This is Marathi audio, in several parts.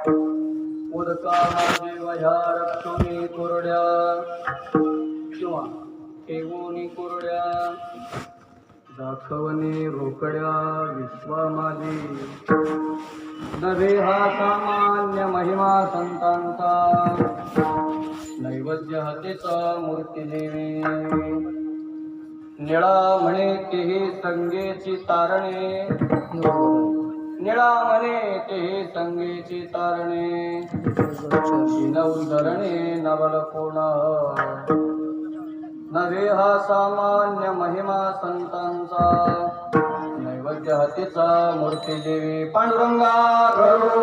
उदकामध्ये वह्या रक्षोनी कोरड्या किंवा ठेवूनी कोरड्या दाखवणे रोकड्या विश्वामध्ये नव्हे हा सामान्य महिमा संतांचा नैवेद्य हातेचा मूर्ती देवी निळा म्हणे तेही संगेची तारणे निळा म्हणे तेही संगेची तारणे उद्धरणे नवल कोण नव्हे हा सामान्य महिमा संतांचा नैवेद्य हातीचा मूर्ती देवी पांडुरंगा करू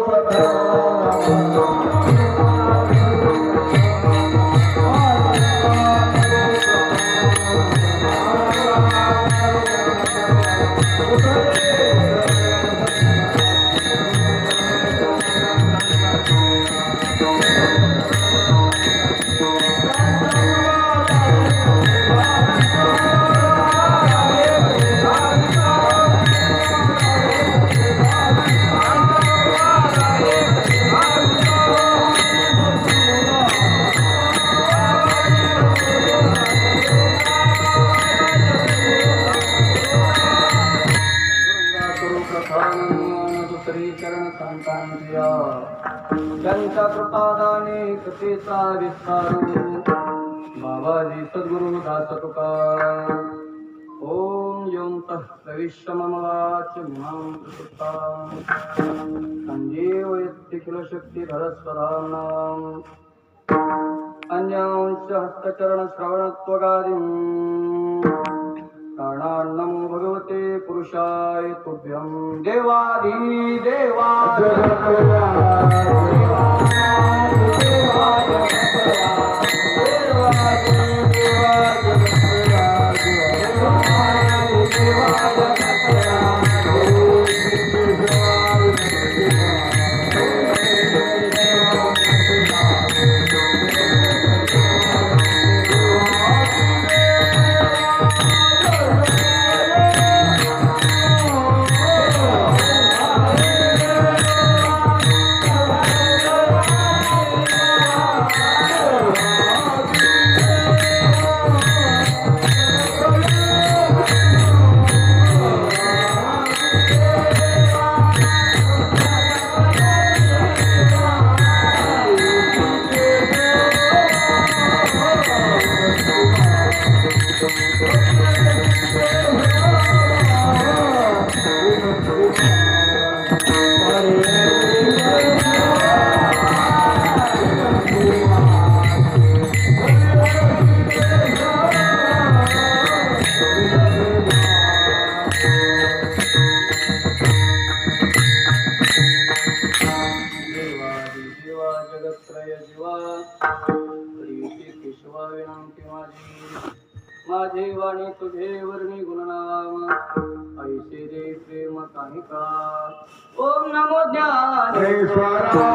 चरण संतांच्या त्यांच्या कृपादाने कथेचा विस्तारू बाबाजी सद्गुरु दास तुकार ओम योंतः प्रविश्य मम वाचमिमां प्रसुप्तां संजीवयति किल शक्तिधरस्वधाम्नां अन्यांश्च हस्तचरण श्रवणत्वगादिं नमो भगवते पुरुषाय तुभ्यं देवादी देवा माझे वाणी तुझे वर्णी गुणनाम ऐसे दे प्रेम काही का ओम नमो ज्ञानेश्वरा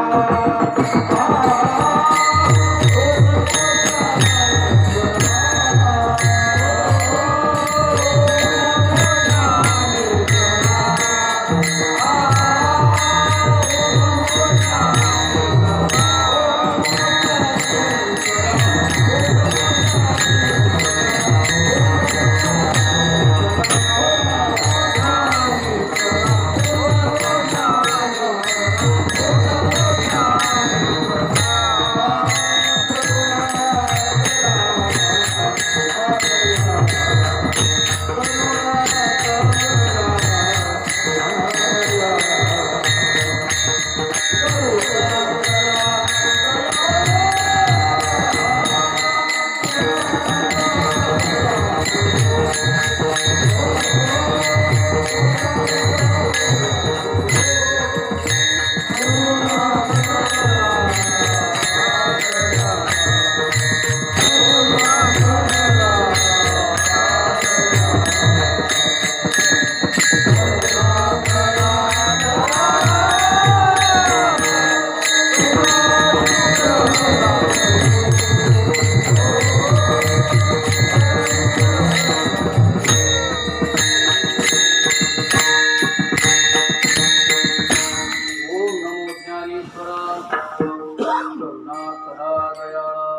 करुणा करा दयाळा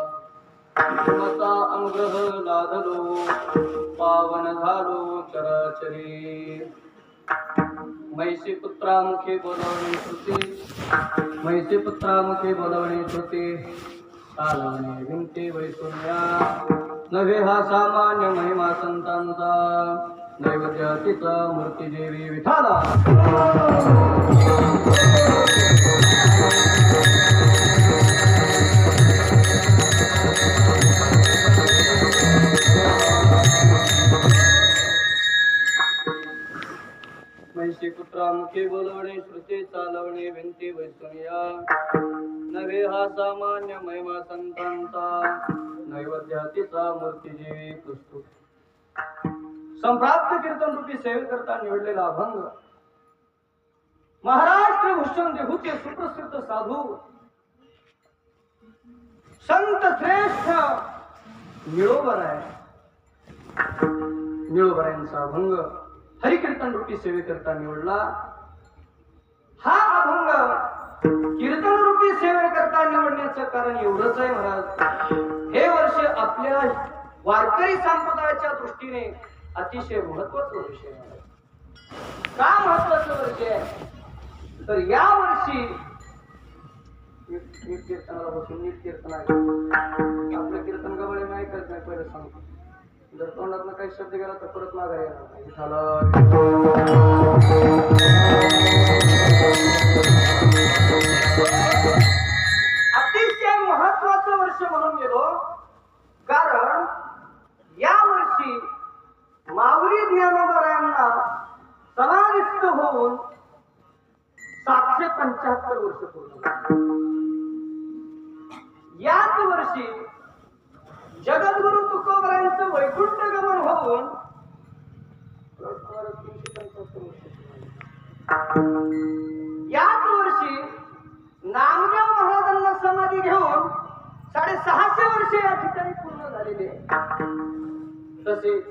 मता अनुग्रह लादलो पावन झालो चराचरी मैसी पुत्रामुखे बोलवणे श्रुती मैसी पुत्रामुखे बोलवणे श्रुती कालाने विंते वैसुन्या नव्हे हा सामान्य महिमा संतांचा नैवेद्यातीचा मूर्ती देवी विठाला मैसी पुत्रामुखे बोलवणे श्रुती चालवणे भिंती वैसुनिया नव्हे हा सामान्य महिमा संतांचा नैवेद्यातीचा मूर्ती देवी प्रस्तुत संप्राप्त कीर्तन रूपी सेवे करता निवडलेला अभंग महाराष्ट्र भूषण देहूचे सुप्रसिद्ध साधू संत श्रेष्ठ निळोबरायांचा अभंग हरिकीर्तन रूपी सेवे करता निवडला. हा अभंग कीर्तन रूपी सेवे करता निवडण्याचं कारण एवढंच आहे महाराज, हे वर्ष आपल्या वारकरी संप्रदायाच्या दृष्टीने अतिशय महत्वाचं वर्ष आहे. का महत्वाचं वर्ष आहे तर या वर्षी नीट कीर्तनाला बसून नीट कीर्तन आहे. आपलं कीर्तन गवळे नाही करत नाही, पहिलं सांगतो. जर तोंडातनं काही शब्द गेला तर परत माघारी येणार नाही. अतिशय महत्वाचं वर्ष म्हणून गेलो कारण या वर्षी माऊली ज्ञानोबरायांना समाविष्ट होऊन 775 वर्ष पूर्ण. याच वर्षी जगद्गुरु तुकोबरायांचं वैकुंठ गमन होऊन 375 वर्ष. याच वर्षी नामदेव महाराजांना समाधी घेऊन 650 वर्ष या ठिकाणी पूर्ण झालेले. तसेच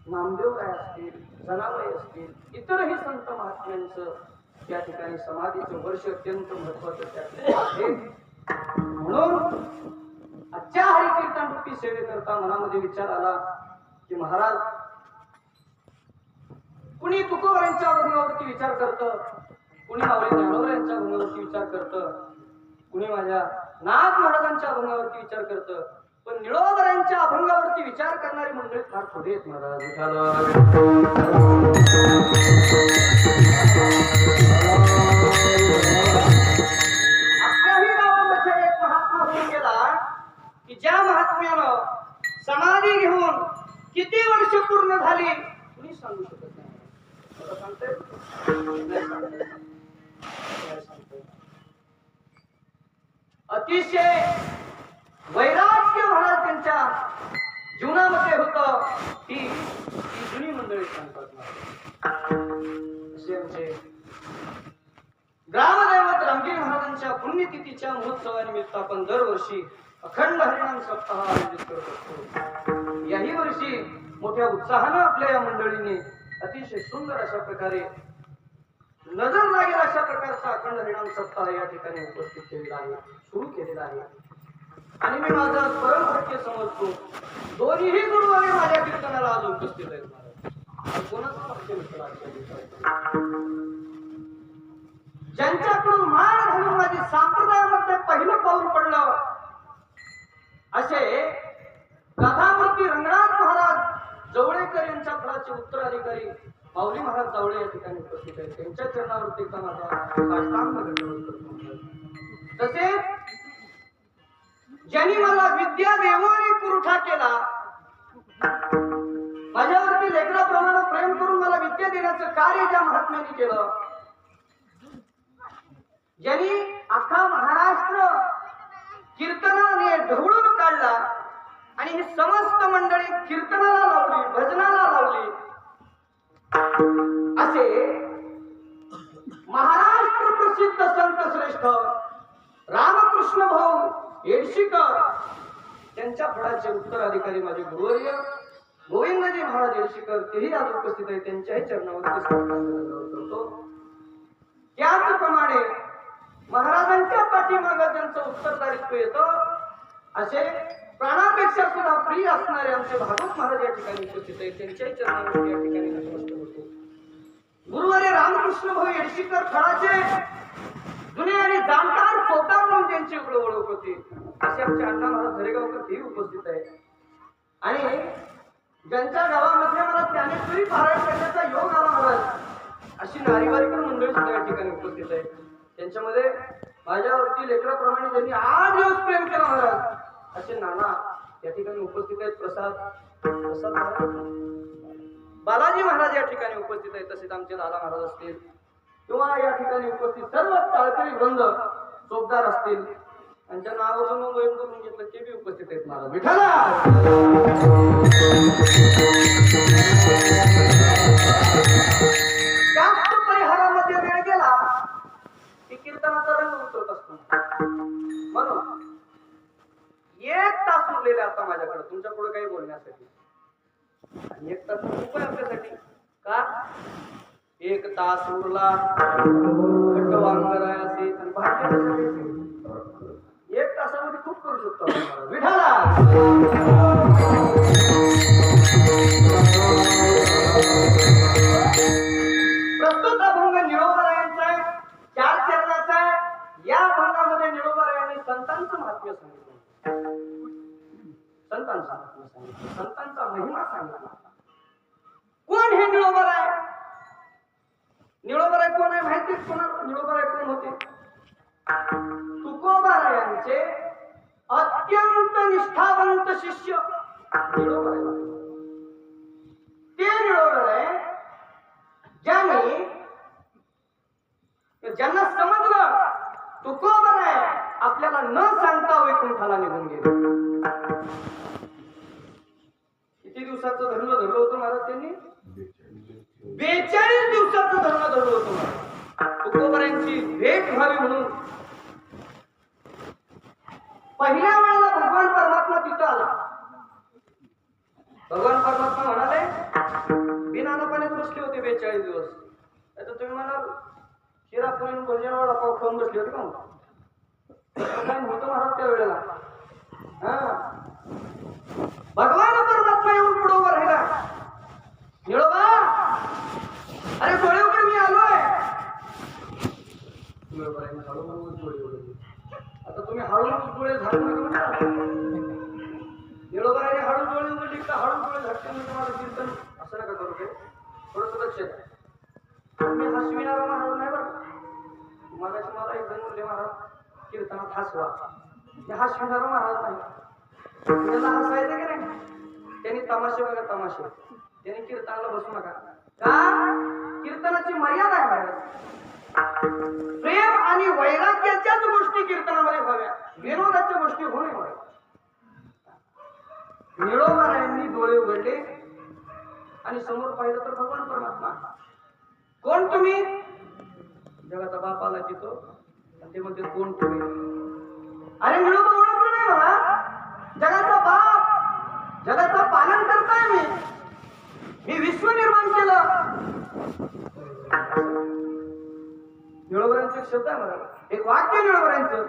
नामदेवराय असतील, जनाबाई असतील, इतरही संत महात्म्यांचं या ठिकाणी समाधीचं वर्ष अत्यंत महत्वाचं आहे. म्हणून आजच्या हरिकीर्तन रूपी सेवे करता मनामध्ये विचार आला की महाराज कुणी तुकोबरायांच्या अभंगावरती विचार करतं, कुणी माऊली ज्ञानोबरायांच्या अभंगावरती विचार करतं, कुणी माझ्या नाथ महाराजांच्या अभंगावरती विचार करतं, पण निळोबरायांच्या अभंगावरती विचार करणारी मंडळी फार थोडी आहेत महाराज. आपल्याही गावामध्ये एक महात्मा होऊन गेला की ज्या महात्म्यानं समाधी घेऊन किती वर्ष पूर्ण झाली कुणी सांगू शकत नाही. अतिशय वैराग्य महाराज त्यांच्या जीवनामध्ये होत. ती जुनी मंडळी सांगतात. असे आमचे ग्रामदैवत रामगिरी महाराजांच्या पुण्यतिथीच्या महोत्सवानिमित्त आपण दरवर्षी अखंड हरिनाम सप्ताह आयोजित करत असतो. याही वर्षी मोठ्या उत्साहानं आपल्या या मंडळीने अतिशय सुंदर अशा प्रकारे नजर लागेल अशा प्रकारचा अखंड हरिनाम सप्ताह या ठिकाणी उपस्थित केलेला आहे, सुरू केलेला आहे. आणि मी माझा परम भाग्य समजतो दोन्ही गुरुवारी माझ्या कीर्तनाला आज उपस्थित आहेत. कोणाचं भाग्य मित्र आजच्या दिवसात ज्यांच्याकडून मान घालून माझी संप्रदायामध्ये पहिलं पाऊल पडलं असे कथामूर्ती रंगनाथ महाराज जवळेकर यांच्या फळाचे उत्तराधिकारी माऊली महाराज जावळे या ठिकाणी उपस्थित आहेत. त्यांच्या चरणावरती माझा साष्टांग दंडवत करतो. तसेच ज्यांनी मला विद्या देवाने पुरवठा केला, माझ्यावरती लेकराप्रमाणे प्रेम करून मला विद्या देण्याचं कार्य ज्या महात्म्याने केलं, ज्यांनी अख्खा महाराष्ट्र कीर्तनाने ढवळून काढला आणि ही समस्त मंडळी कीर्तनाला लावली, भजनाला लावली, असे महाराष्ट्र प्रसिद्ध संत श्रेष्ठ रामकृष्ण भाऊ येडशीकर त्यांच्या फळाचे उत्तराधिकारी माझे गुरुवर्य गोविंदजी महाराज येडशीकर तेही आज उपस्थित आहेत. त्यांच्याही चरणावरती करतो. त्याचप्रमाणे महाराजांच्या पाठीमागे त्यांचं उत्तरदायित्व येतं असे प्राणापेक्षा सुद्धा प्रिय असणारे आमचे भागवत महाराज या ठिकाणी उपस्थित आहेत. त्यांच्याही चरणावर या ठिकाणी नतमस्तक होतो. गुरुवारी रामकृष्ण भाऊ येडशीकर फळाचे जुने आणि जाणकार चोकार म्हणून त्यांची ओळख होती असे आमचे अण्णा महाराज झरेगावकर तेही उपस्थित आहेत. आणि ज्यांच्या गावामध्ये मला ज्ञानेश्वरी पारायण करण्याचा योग आला महाराज अशी नारीवारीकर मंडळी सुद्धा या ठिकाणी उपस्थित आहे. त्यांच्यामध्ये माझ्यावरती लेकराप्रमाणे ज्यांनी 8 दिवस प्रेम केला महाराज असे नाना या ठिकाणी उपस्थित आहेत. प्रसाद महाराज, बालाजी महाराज या ठिकाणी उपस्थित आहेत. तसेच आमचे दादा महाराज असतील किंवा या ठिकाणी उपस्थित सर्व टाळकरी वृंद चोपदार असतील त्यांच्या नावावरून वयम करून घेतलं ते बी उपस्थित आहेत. महाराज विठाला जास्त परिहारामध्ये वेळ गेला की कीर्तनाचा रंग उतरत असतो. म्हणून 1 तास उरलेले आता माझ्याकडे तुमच्या पुढे काही बोलण्यासाठी. 1 तास खूप आहे आपल्यासाठी. का 1 तास उरला खट्टवांगराय असे आणि भाग्य 1 तासामध्ये खूप करू शकतो आपण. विठाला प्रस्तुत अभंग निळोबारायांचा आहे. 4 चरणाचा आहे. या अभंगामध्ये निळोबारायांनी संतांचं महात्म्य सांगितलं. संतांचं महात्म्य सांगितलं. संतांचा महिमा सांगितला. कोण हे निळोबाराय? निळोबाराय कोण आहे माहिती? कोण निळोबाराय कोण होते? तुकोबारायांचे अत्यंत निष्ठावंत शिष्य निळोबाराय. ते निळोबाराय ज्यांना समजलं तुकोबाराय आपल्याला न सांगता वैकुंठाला निघून गेले. किती दिवसाचं धर्म धरलं होतं महाराज त्यांनी? 42 दिवसाचं धर्म धरलं होतं महाराज. तुकोबारायांची भेट व्हावी म्हणून पहिल्या वेळेला भगवान परमात्मा तिथं आला. भगवान परमात्मा म्हणाले बिना पाण्यात बसले होते 42 दिवस. आता तुम्ही म्हणाल शिरापुरी भोजनावर आपण खाऊन बसले होते का? काय होतं महाराज त्या वेळेला? भगवान परमात्मा येऊन पुढे उभा राहिला. निळोबा अरे डोळे उघड मी आलोय. आता तुम्ही हळूच डोळे झाडू नका. निळोबाने हळू डोळे उघडली का हळू डोळे झाडते म्हणजे माझं कीर्तन असं नका करू. ते थोडस लक्ष द्या. मी हसविणारा महाराज नाही बरं. मगाशी मला एकदम म्हणले महाराज कीर्तनात हसवा. मी हसविणारा महाराज नाही. त्याला हसायचं की नाही? त्यांनी तमाशे बघा तमाशे. त्यांनी कीर्तनाला बसू नका. का? कीर्तनाची मर्यादा आहे महाराज. प्रेम आणि वैराग्याच्याच गोष्टी कीर्तनामध्ये व्हाव्या. विनोदाच्या गोष्टी होऊ नये. निळोबारायांनी डोळे उघडले आणि समोर पाहिलं तर भगवान परमात्मा. कोण तुम्ही? जगाचा बाप आला तिथं. ते म्हणते कोण तुम्ही? अरे निळोबा ओळखलं नाही मला. जगाचा बाप, जगाचा पालन करताय मी. मी विश्व निर्माण केलं. निळोबारांचं एक शब्द आहे मला. एक वाक्य निळोबारांचं.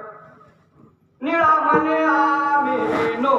निळा म्हणे आम्ही नो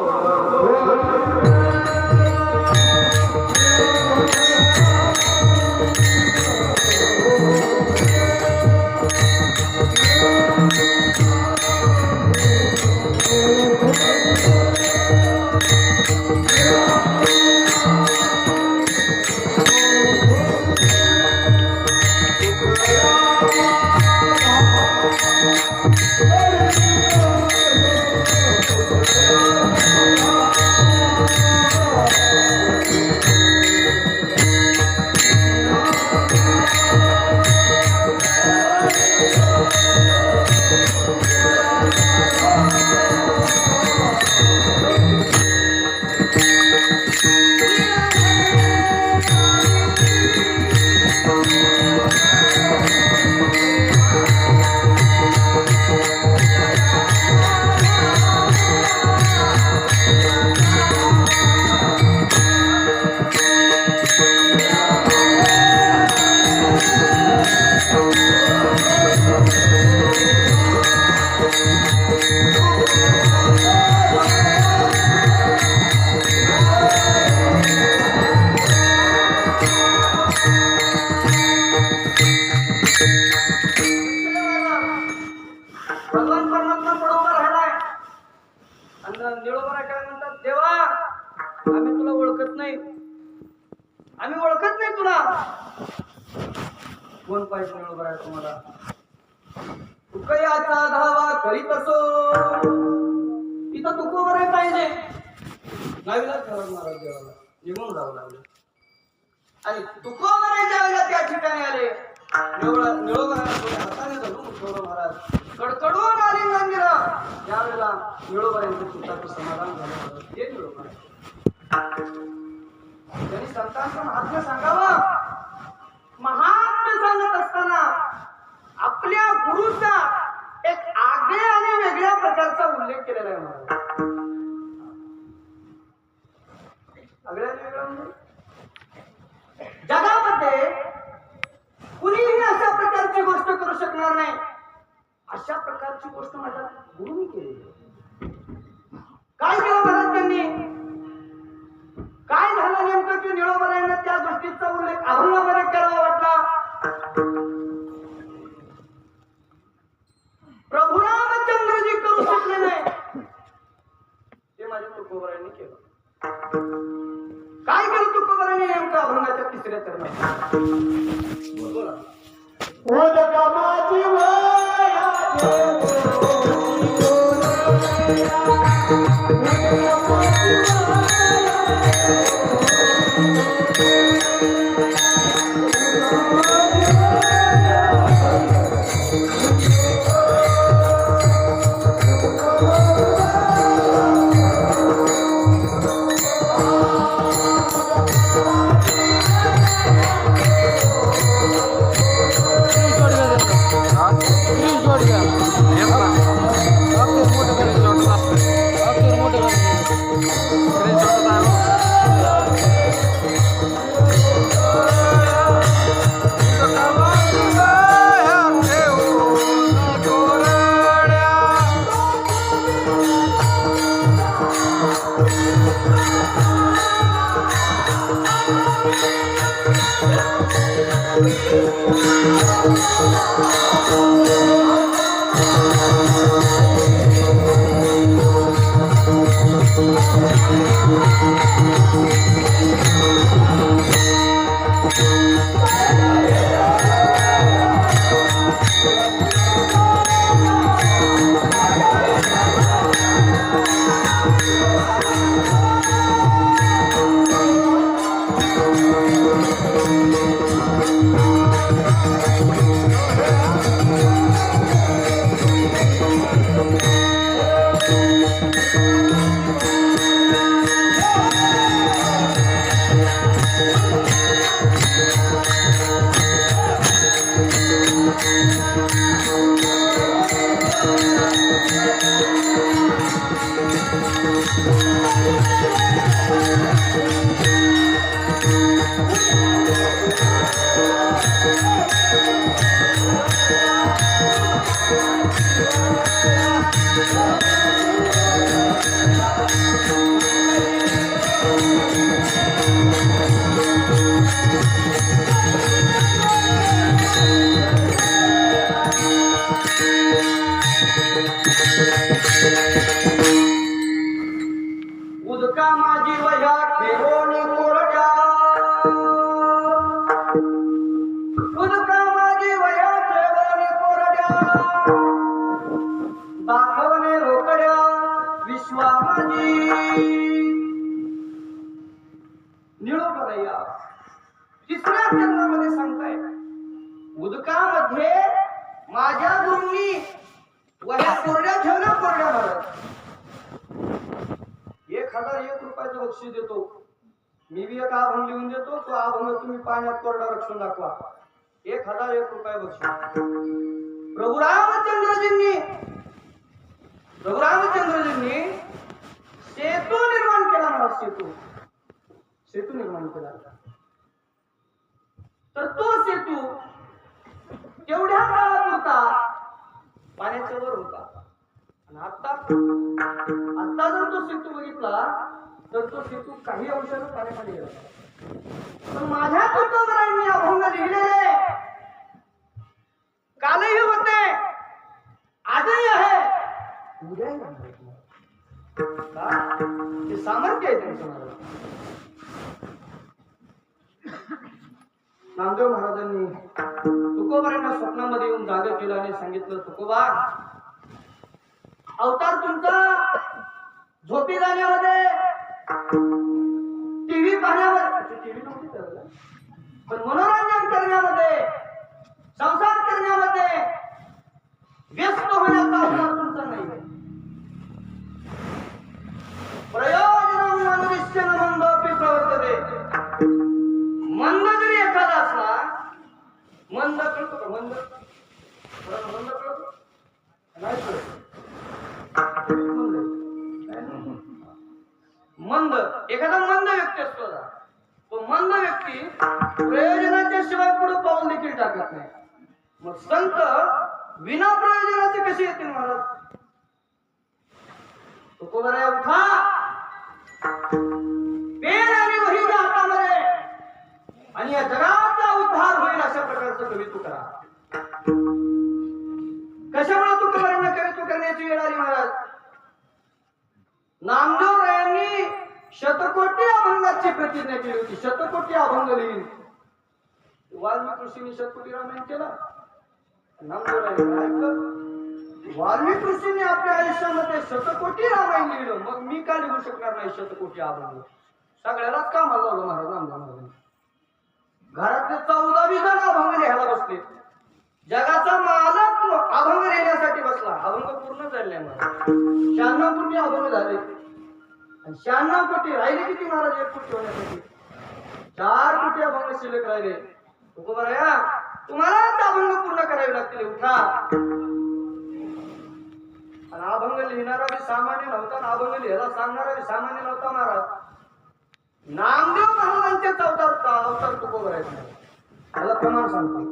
बरोबर आहे तुम्हाला. तुकयाचा धावा करीत असो इथं तुकोबराय पाहिजे. नावीलाच खरं महाराज देवाला निघून जावं लागलं. आणि तुकोबराय ज्यावेळेला त्या ठिकाणी आले निळोबराला हाताने धरून उठवलं महाराज. कडकडून आलिंगन दिलं. त्यावेळेला निळोबरांचं चित्ताचं समाधान झालं. हे निळोबा त्यांनी संतांचं महात्म्य सांगावं. महात्म्य सांगत असताना आपल्या गुरुचा एक आगळ्या आणि वेगळ्या प्रकारचा उल्लेख केलेला आहे महाराज. आगळ्या आणि वेगळा म्हणजे जगामध्ये कुणीही अशा प्रकारची गोष्ट करू शकणार नाही. अशा प्रकारची गोष्ट माझ्या गुरुनी केली. काय केलं महाराज त्यांनी? काय झालं नेमकं की निळोबरायांना त्या गोष्टीचा उल्लेख अभंगामध्ये करावा वाटला? प्रभू रामचंद्रजी करू शकले नाही ते माझ्या तुकोबरायांनी केलं. काय केलं तुकोबरायांनी नेमकं अभंगाच्या तिसऱ्या चरणात? बोला. उदका माझी वह्या ठेवणी कोरड्या. उदका माझी वह्या ठेवणी कोरड्या. दाखवणे रोकड्या विश्वा माझी. निळोबराया तिसऱ्या चरणामध्ये सांगताय उदकामध्ये माझ्या गुरूंनी वह्या कोरड्या ठेवल्या. कोरड्या महाराज 1001 रुपयाचं बक्षीस देतो. मी बी एक अभंग लिहून देतो. तो अभंग तुम्ही पाण्यात कोरडा रक्षून दाखवा. 1001 रुपये बक्षीस. प्रभू रामचंद्रजींनी सेतू निर्माण केला महाराज. सेतू निर्माण केला. तर तो सेतू तेवढ्या काळात होता पाण्याच्या वर होता. आणि आता जर तो सेतू बघितला तर तो सेतू काही अंशाने पाण्याखाली गेला. पण माझ्या तुकोबरायांनी अभंग लिहिलेले कालही होते, आजही आहे, उद्याही आहे. ते सामर्थ्य आहे त्यांचं. नामदेव महाराजांनी तुकोबारांना स्वप्नामध्ये येऊन जागे केलं आणि सांगितलं, तुकोबा अवतार तुमचा झोपी जाण्यामध्ये, टीव्ही पाहण्यामध्ये, टीव्ही नव्हती त्यावेळेला, पण मनोरंजन करण्यामध्ये, संसार करण्यामध्ये व्यस्त होण्याचा अवतार तुमचा नाही. प्रयोजन मनुष्य मंदोपी प्रवर्तते. मंद जरी एखादा असला, मंद कळतो का? मंद मंद कळतो नाही कळत. मंद एखादा मंद व्यक्ती असतो ना, तो मंद व्यक्ती प्रयोजनाच्या शिवाय पुढे पाऊल देखील टाकत नाही. मग संत विना प्रयोजनाचे कसे येतील महाराज? तुकोबारा उठा, पेन आणि वही द्या हातामध्ये, आणि या जगाचा उद्धार होईल अशा प्रकारचं कवित्व करा. कशामुळे तुकोबारांना कवित्व करण्याची वेळ आली महाराज? नामदेव रायांनी शतकोटी अभंगाची प्रतिज्ञा केली होती. शतकोटी अभंग लिहिली. वाल्मिकी ऋषींनी शतकोटी रामायण केला. नामदेव रायांनी ऐकलं, वाल्मिकी ऋषींनी आपल्या आयुष्यामध्ये शतकोटी रामायण लिहिलं, मग मी का लिहू शकणार नाही शतकोटी अभंग? सगळ्यालाच काम आलं महाराज. नामदेव महाराज घरातले 14-20 जण अभंग लिहायला बसले. जगाचा मालक अभंग लिहिण्यासाठी बसला. अभंग पूर्ण झाले महाराज. 96 कोटी अभंग झाले. आणि 96 कोटी राहिले किती महाराज? 1 कोटी होण्यासाठी 4 कोटी अभंग शिल्लक राहिले. तुकोबारा तुम्हाला अभंग पूर्ण करावे लागतील. उठा. आणि अभंग लिहिणारा बी सामान्य नव्हता, अभंग लिहायला सांगणारा बी सामान्य नव्हता महाराज. नामदेव महाराजांचे अवतार तुकोबाराचे. त्याला प्रमाण सांगतो.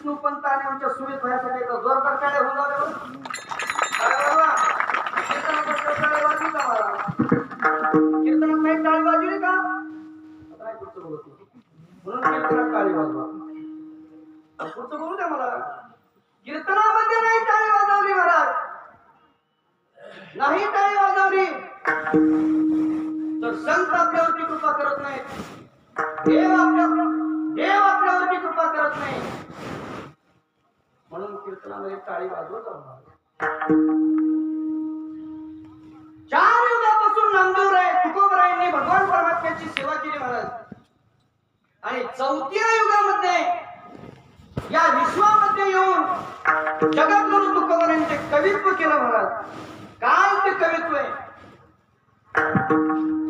विष्णू पंत आणि आमच्या सुरेश भाईसाठी जोरदार काय होऊन कीर्तनात नाही टाळी वाजली का? म्हणून कीर्तनात टाळी वाजवा. पुढचं बोलू द्या मला. कीर्तनामध्ये नाही टाळी वाजवली महाराज, नाही टाळी वाजवली तर संत आपल्यावरती कृपा करत नाही. देव आपल्यावरती कृपा करत नाही. म्हणून कीर्तनामध्ये टाळी वाजवत आहोत. 4 युगापासून नामदेव राय तुकोबारायांनी भगवान परमात्म्याची सेवा केली महाराज. आणि 4थ्या युगामध्ये या विश्वामध्ये येऊन जगद्गुरु तुकोबारायांचे कवित्व केलं महाराज. काय ते कवित्व आहे?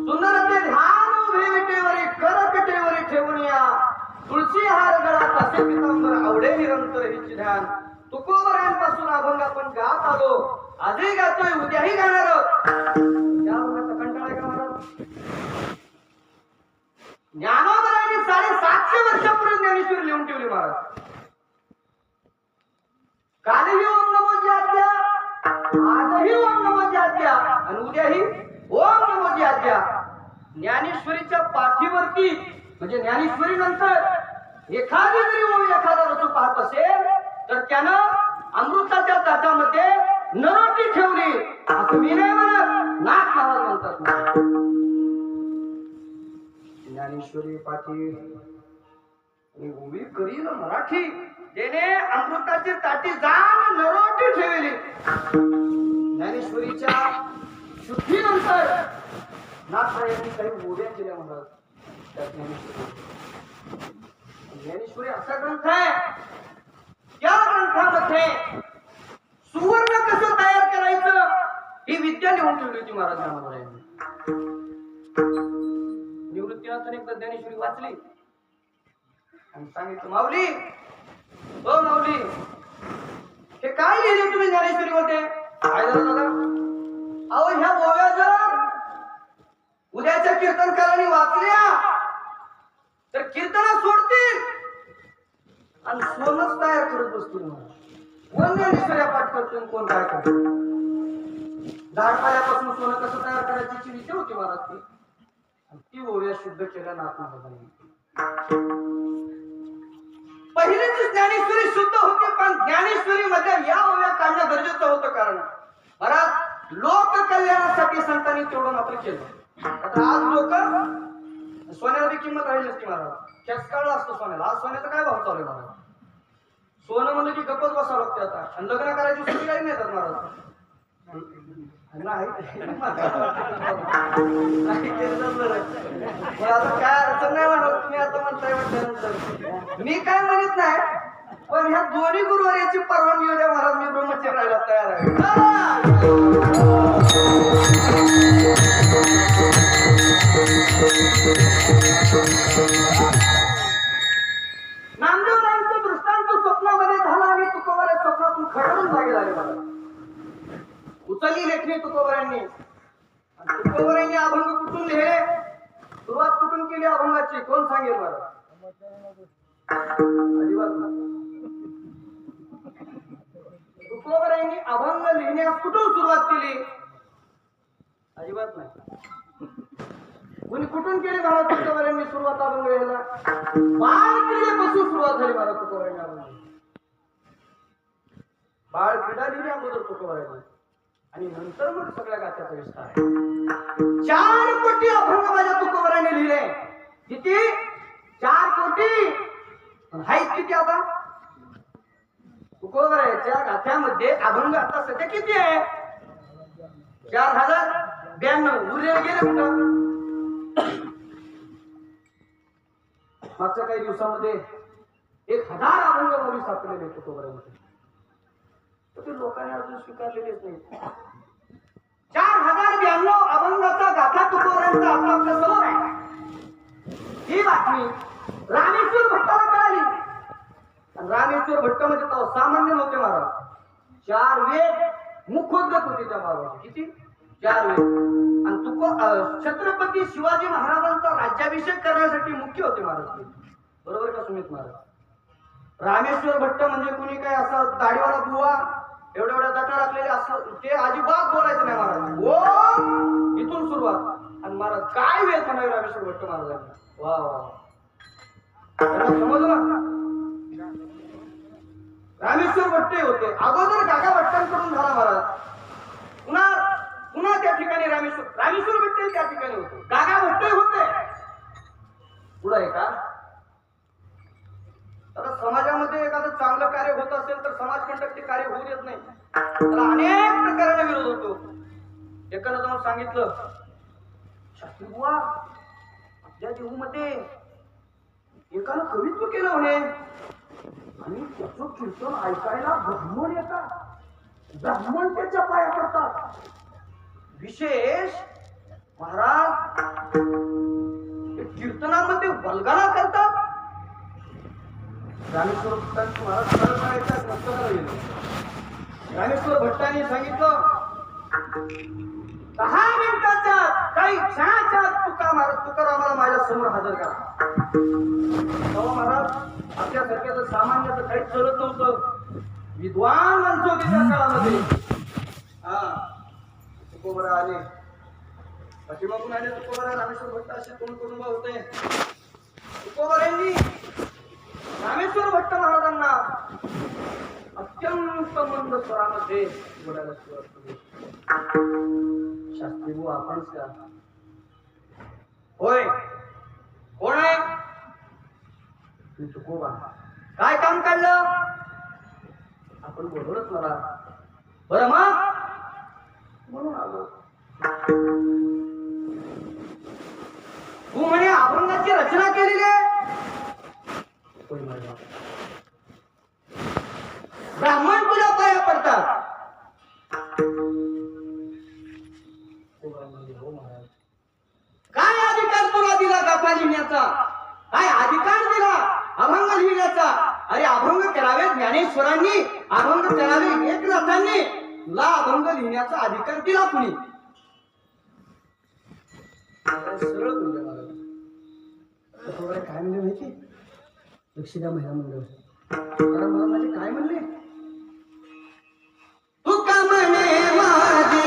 सुंदर ते ध्यान उभे विटेवरी कर कटेवरी ठेवून या तुळशी हार गळा तसे पितांबर आवडे निरंतर हिचे ध्यान. तुकोबारायांपासून अभंग आपण गात आलो, आजही गातोय, उद्याही गाणार आहोत. या अभंगाचा कंटाळा आहे का महाराज? ज्ञानोबरायांनी 750 वर्षापूर्वी ज्ञानेश्वरी लिहून ठेवली महाराज. कालही ओम नमो आद्या, आजही ओम नमो आद्या, आणि उद्याही ओम नमो आद्या. ज्ञानेश्वरीच्या पाठीवरती म्हणजे ज्ञानेश्वरी नंतर एखादी जरी ओम एखादा रसू पाहत असेल तर त्यानं अमृताच्या ताटामध्ये नरोटी ठेवली असं मी नाही म्हणत, नाथ महाराज म्हणतात. ज्ञानेश्वरी पाठी उभी करील मराठी ज्याने अमृताची ताटी जाम नरोटी ठेवली. ज्ञानेश्वरीच्या शुद्धीनंतर नाथरायांनी काही ओव्या केल्या म्हणतात. त्या ज्ञानेश्वरी असा ग्रंथ आहे, या ग्रंथामध्ये सुवर्ण कसं तयार करायचं ही विद्या लिहून ठेवली होती महाराज ज्ञानोबांनी. निवृत्तीनंतर एकदा ज्ञानेश्वरी वाचली आणि सांगितलं, माऊली ओ माऊली, हे काय लिहिले तुम्ही ज्ञानेश्वरी मध्ये? काय झालं दादा? अहो ह्या ओव्या जर उद्याच्या कीर्तनकारांनी वाचल्या तर कीर्तना सोडतील आणि सोनच तयार करत बसतील. कोण ज्ञानेश्वऱ्या पाठ करतो, कोण काय करतो? झाडपाल्यापासून सोनं कसं तयार करायची विचार होती महाराज ती. ती ओव्या शुद्ध केल्या नाथ महाराजांनी. पहिलीच ज्ञानेश्वरी शुद्ध होती, पण ज्ञानेश्वरी मध्ये या ओव्या काढणं गरजेचं होतं. कारण महाराज लोक कल्याणासाठी संतांनी तेवढं मात्र केलं. आता आज लोक सोन्याला किंमत राहिली नसती महाराज. कॅस काढला असतो सोन्याला. आज सोन्याचा काय भाव चालू आहे महाराज? सोनं म्हणलं की गप्पच बसावं लागते आता. आणि लग्न करायची सुट्टी काही नाही येतात महाराज. आता काय अडचण नाही म्हणत तुम्ही आता म्हणताय म्हटल्यानंतर. मी काय म्हणत नाही, पण ह्या दोन्ही गुरुवार्याची परवानगी होत्या महाराज. मी ब्रह्मचर्य राहायला तयार आहे. नामदेवरायांचं दृष्टांत स्वप्नामध्ये झाला आणि तुकोबाऱ्या स्वप्नातून खरडून जागे झाले मला. उचलली लेखणी तुकोबाऱ्यांनी. तुकोबाऱ्यांनी अभंग कुठून लिहिले, सुरुवात कुठून केली अभंगाची, कोण सांगेल मला? अजिबात नाही. तुकोबाऱ्यांनी अभंग लिहिण्यास कुठून सुरुवात केली? अजिबात नाही. कोणी कुठून केली महाराज तुकोबाऱ्यांनी सुरुवात अभंग लिहायला? बाळ क्रीडेपासून सुरुवात झाली महाराज तुकोबाऱ्यांनी अभंग. बाळ क्रीडा लिहिली अगोदर तुकोबाऱ्यांनी आणि नंतर मग सगळ्या गाथ्याचा विस्तार. 4 कोटी अभंग माझ्या तुकोबाऱ्यांनी लिहिले. किती? 4 कोटी. हाईत किती आता? तुकोबाऱ्याच्या गाथ्यामध्ये अभंग आता सध्या किती आहे? 4092. उरलेले गेले कुठं? मागच्या काही दिवसामध्ये 1000 अभंग मुली सापडलेले तुकोबाऱ्यामध्ये. ते लोकांनी अजून स्वीकारलेलेच नाही. 4092 अभंगाचा गाथा तुकोबाऱ्यांचा आता आपल्या समोर आहे. ही बातमी रामेश्वर भट्टाला कळाली. आणि रामेश्वर भट्ट म्हणजे तो सामान्य नव्हते महाराज. 4 वेद मुखोद्गत होते त्या महाराज. किती? 4 वेद. आणि छत्रपती शिवाजी महाराजांचा राज्याभिषेक करण्यासाठी मुख्य होते महाराज. बरोबर का सुमित महाराज? रामेश्वर भट्ट म्हणजे कुणी काय असं दाढीवाला बुवा एवढ्या एवढ्या दाटा राखलेले असं ते अजिबात बोलायचं नाही महाराज. ओ इथून सुरुवात. आणि महाराज काय वेळ म्हणावे रामेश्वर भट्ट महाराजांना. वा वा, समजलं? रामेश्वर भट्ट होते अगोदर गागा भट्टांकडून झाला महाराज. पुन्हा त्या ठिकाणी रामेश्वर भट्ट त्या ठिकाणी होते. गागा भट्ट होते. पुढं आहे का? आता समाजामध्ये एखादं चांगलं कार्य होत असेल तर समाजकंटक ते कार्य होऊ देत नाही. त्याला अनेक प्रकाराने विरोध होतो. एकानं जाऊन सांगितलं, शास्त्री बुवा आपल्या देहूमध्ये एकानं कवित्व केलं म्हणे आणि त्याचं कीर्तन ऐकायला ब्राह्मण येतात. ब्राह्मण त्याच्या पाया पडतात. विशेष महाराज कीर्तनामध्ये वल्गना करतात. रामेश्वर भट्टांची महाराज रामेश्वर भट्टांनी सांगितलं 10 मिनिटाच्या काही क्षणाच्या तुकारामाला माझ्या समोर हजर करा. तेव्हा महाराज आपल्यासारख्याचं सामान्याचं काहीच चलत नव्हतं. विद्वान माणसं होती त्या काळामध्ये. तुकोबारा आले, पाठीमागून आले तुकोबारा. रामेश्वर भट्ट असे कोण कुटुंब होते. तुकोबारांनी रामेश्वर भट्ट महाराजांना अत्यंत मंद स्वरामध्ये बोलायला सुरुवात केली. शास्त्री बुवा आपणच का? होय. कोण आहे? तुकोबा. काय काम काढलं? आपण बोलवलंच मला. बरं मग म्हणून आलो. तू म्हणे अभंगाची रचना केलेली आहे. ब्राह्मण तुझ्या पाया पडतात. काय अधिकार तुला दिला गाथा लिहिण्याचा? काय अधिकार दिला अभंग लिहिण्याचा? अरे अभंग करावे ज्ञानेश्वरांनी, अभंग करावे एकनाथांनी. तुला अभंग लिहिण्याचा अधिकार दिला कुणी? सरळ बोलले मला. काय म्हणले माहिती? लक्षद्या महिला मंडळ. कारण मला माझे काय म्हणले? तू का म्हणे माझी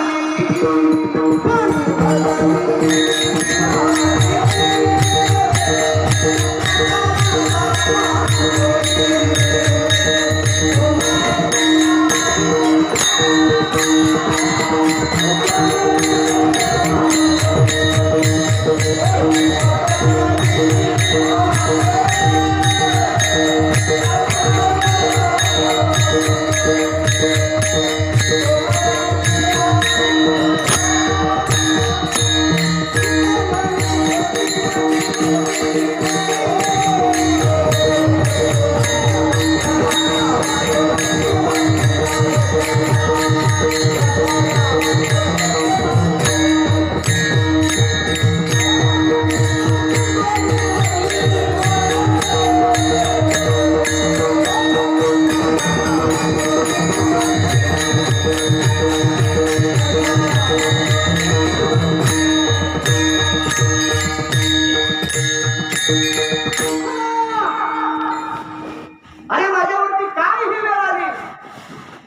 अरे माझ्यावरती काय ही वेळ आली?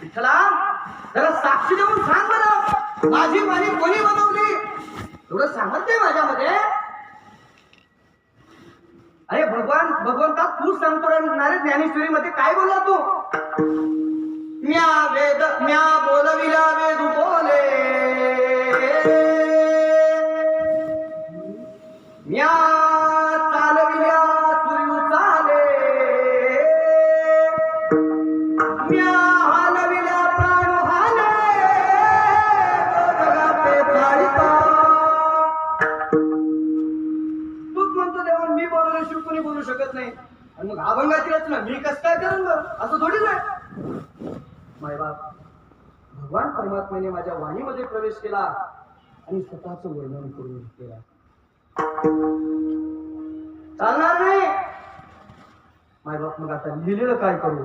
विठ्ठला जरा साक्षी देऊन सांग मला, माझी वाणी कोणी बनवली? एवढं सामर्थ्य माझ्यामध्ये? अरे भगवंता तू सांगतो रे ज्ञानेश्वरी मध्ये काय बोलला तू? म्या बोलविला वेद बोले, म्या चालविल्या सूर्य चाले, म्या हालविल्या प्राण हाले, जगाते चालिता. तूच म्हणतो देवा मी बोलल्याशिवाय कोणी बोलू शकत नाही. आणि मग अभंगाची रचना मी कसं काय करून असं थोडीच आहे. मायबाप भगवान परमात्म्याने माझ्या वाणीमध्ये प्रवेश केला आणि स्वतःच वर्णन करून केला. चालणार नाही मायबाप. मग आता लिहिलेलं काय करू?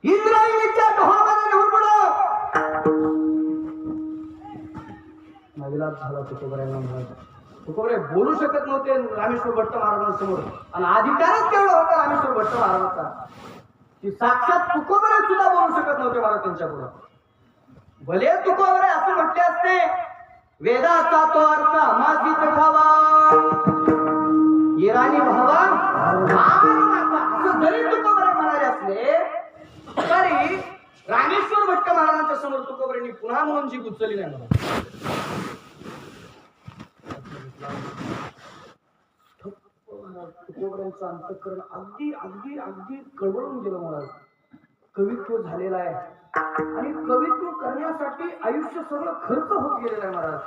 इंद्रायणीच्या डोहामध्ये नेऊन पडो. माझ्याला झाला तुकोबऱ्यांना म्हणाला. तुकोबरे बोलू शकत नव्हते रामेश्वर भट्ट महाराजांसमोर. आणि अधिकारच केवढा होता रामेश्वर भट्ट महाराजांचा की साक्षात तुकोबरे सुद्धा बोलू शकत नव्हते महाराज त्यांच्या पुढे. भले तुकोबरे असं म्हटले असते, वेदाचा तो अर्थ मासिक खावा इराणी भावा असं जरी तुकोबरे म्हणाले असले तरी रामेश्वर भट्ट महाराजांच्या समोर तुकोबरेंनी पुन्हा म्हणून जी उचलली नाही मला. तुकोबऱ्यांचं अंतःकरण अगदी अगदी अगदी कळवळून गेलं महाराज. कवित्व झालेला आहे आणि कवित्व करण्यासाठी आयुष्य सगळं खर्च होत गेलेला आहे महाराज.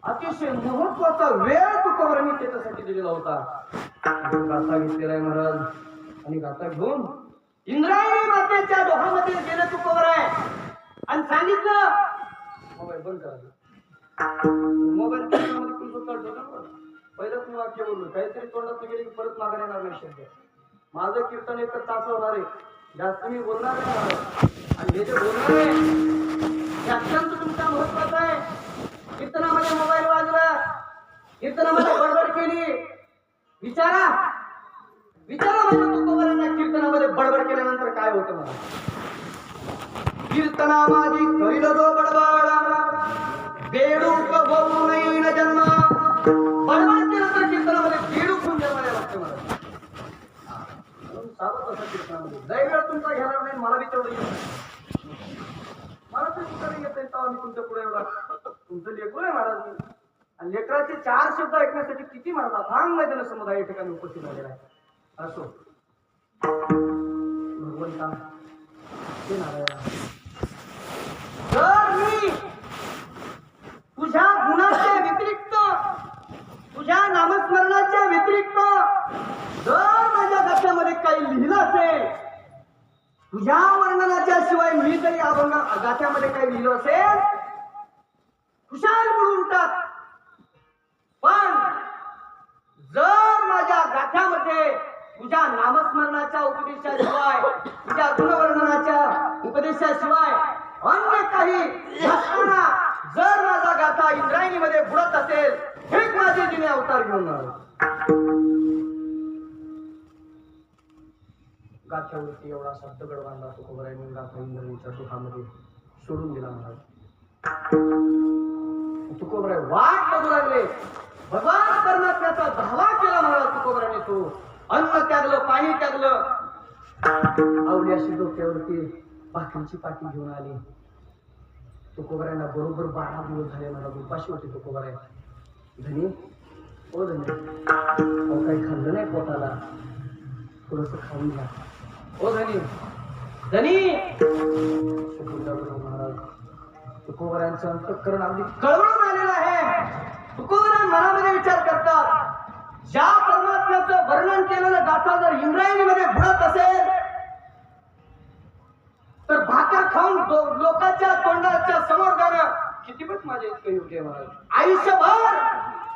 अतिशय महत्वाचा वेळ तुकोबऱ्यांनी त्याच्यासाठी दिलेला होता. गाथा घेतलेला आहे महाराज. आणि गाथा घेऊन इंद्रायणी मातेच्या डोहामध्ये गेलं तुकोबराय आणि सांगितलं मोबाईल बंद करा. मोबाईल पहिलं तुम्ही वाक्य बोललो काहीतरी तोंडात गेले की परत मागे येणार नाही शब्द. माझं कीर्तन एक तास होणार आहे, जास्त मी बोलणार नाही. आणि हे जे बोलणार आहे ते अत्यंत तुमचा महत्वाचं आहे. कीर्तनामध्ये मोबाईल वाजला, कीर्तनामध्ये बडबड केली, विचारा म्हणजे तुकोबरांना कीर्तनामध्ये बडबड केल्यानंतर काय होतं मला? कीर्तनामादी करील जो बडबड बेडूक होऊ नये न जन्म. बडबड केल्यानंतर कीर्तनामध्ये बेडूक होऊन जन्माला लागते मला. सावध असं कीर्तनामध्ये लय वेळ तुमचा घेणार नाही. मला बी तेवढं येत मला ते सुद्धा येत नाही. तेव्हा मी तुमच्या पुढे एवढा तुमचं लेकरू आहे महाराज. आणि लेकराचे 4 शब्द ऐकण्यासाठी किती महाराज अथांग मैदान समुदाय या ठिकाणी उपस्थित झालेला आहे. असो भगवंता हे नारायण, जर मी तुझ्या गुणाच्या व्यतिरिक्त, तुझ्या नामस्मरणाच्या व्यतिरिक्त जर माझ्या गाथ्यामध्ये काही लिहिलं असेल, तुझ्या वर्णनाच्या शिवाय मी जरी अभंग गाथ्यामध्ये काही लिहिलं असेल, खुशाल म्हणून टाक. पण जर माझ्या गाथ्यामध्ये तुझ्या नामस्मरणाच्या उपदेशाशिवाय, तुझ्या गुणवर्णनाच्या उपदेशाशिवाय अन्य काही नसताना जर माझा गाथा इंद्रायणीमध्ये बुडत असेल, हेच माझे जिने अवतार घेऊन आलो. गाथ्यावरती एवढा दगड बांधला तुकोबरायांनी गाथा इंद्रायणीच्या दुखामध्ये सोडून दिला महाराज. तुकोबराय वाट बघू लागले. भगवान परमात्म्याचा धावा केला महाराज तुकोबराने. तो अन्न त्यागलं, पाणी त्यागलं. आवल्याशी डोक्यावरती भाकरीची पाटी घेऊन आली. तुकोबरायांना बरोबर 12 दिवस झाले मला उपाशी होते. तुकोबराय धनी, ओ धनी, काही खाल्लं नाही पोटाला, थोडस खाऊन घ्या. ओ धनी, धनी महाराज. तुकोबरायांचं अंतःकरण अगदी कळवळून आलेलं आहे. तुकोबराय मनामध्ये विचार करतात, ज्या परमात्म्याचं वर्णन केलेलं गाथा जर इंद्रायणीमध्ये बुडत असेल, तर भाकर खाऊन लोकांच्या तोंडाच्या समोर जाणं कितीपत माझ्या इतकं योग्य आहे महाराज. आयुष्यभर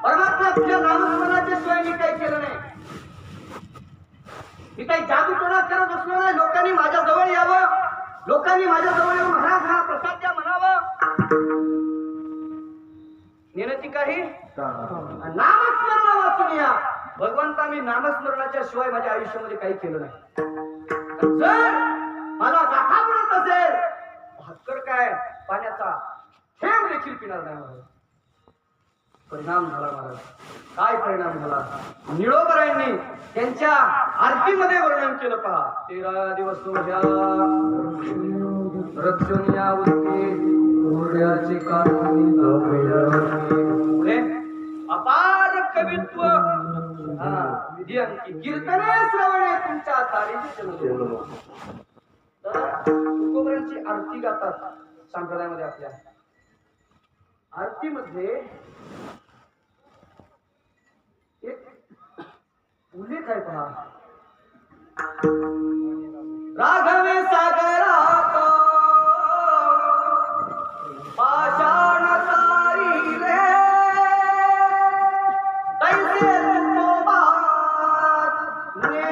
परमात्म्याच्या नामस्मरणाच्या शिवाय मी काही केलं नाही. मी काही जादूटोणा करत असलो नाही. लोकांनी माझ्या जवळ यावं, लोकांनी माझ्या जवळ येऊन महाराज हा प्रसाद द्या म्हणावं, नेनती काही नामस्मरण वाचून या. भगवंता, मी नामस्मरणाच्या शिवाय माझ्या आयुष्यामध्ये काही केलं नाही. जर मला गाथा म्हणत असेल, भाकर काय पाण्याचा थेंब देखील पिणार नाही महाराज. परिणाम झाला महाराज. काय परिणाम झाला? निळोबरायांनी त्यांच्या आरतीमध्ये वर्णन केलं पहा. 13 दिवस तुझ्या रक्षण या उरण्याचे कारण अपार कवित्व विधी अंकी कीर्तने श्रवणे तुमच्या तारीची. तुकोबरायांची आरती गातात संप्रदायामध्ये. आपल्या आरतीमध्ये एक उल्लेख आहे पहा. राघवे सागरात पाषाण तारी रे, तैसे तुकोबात ने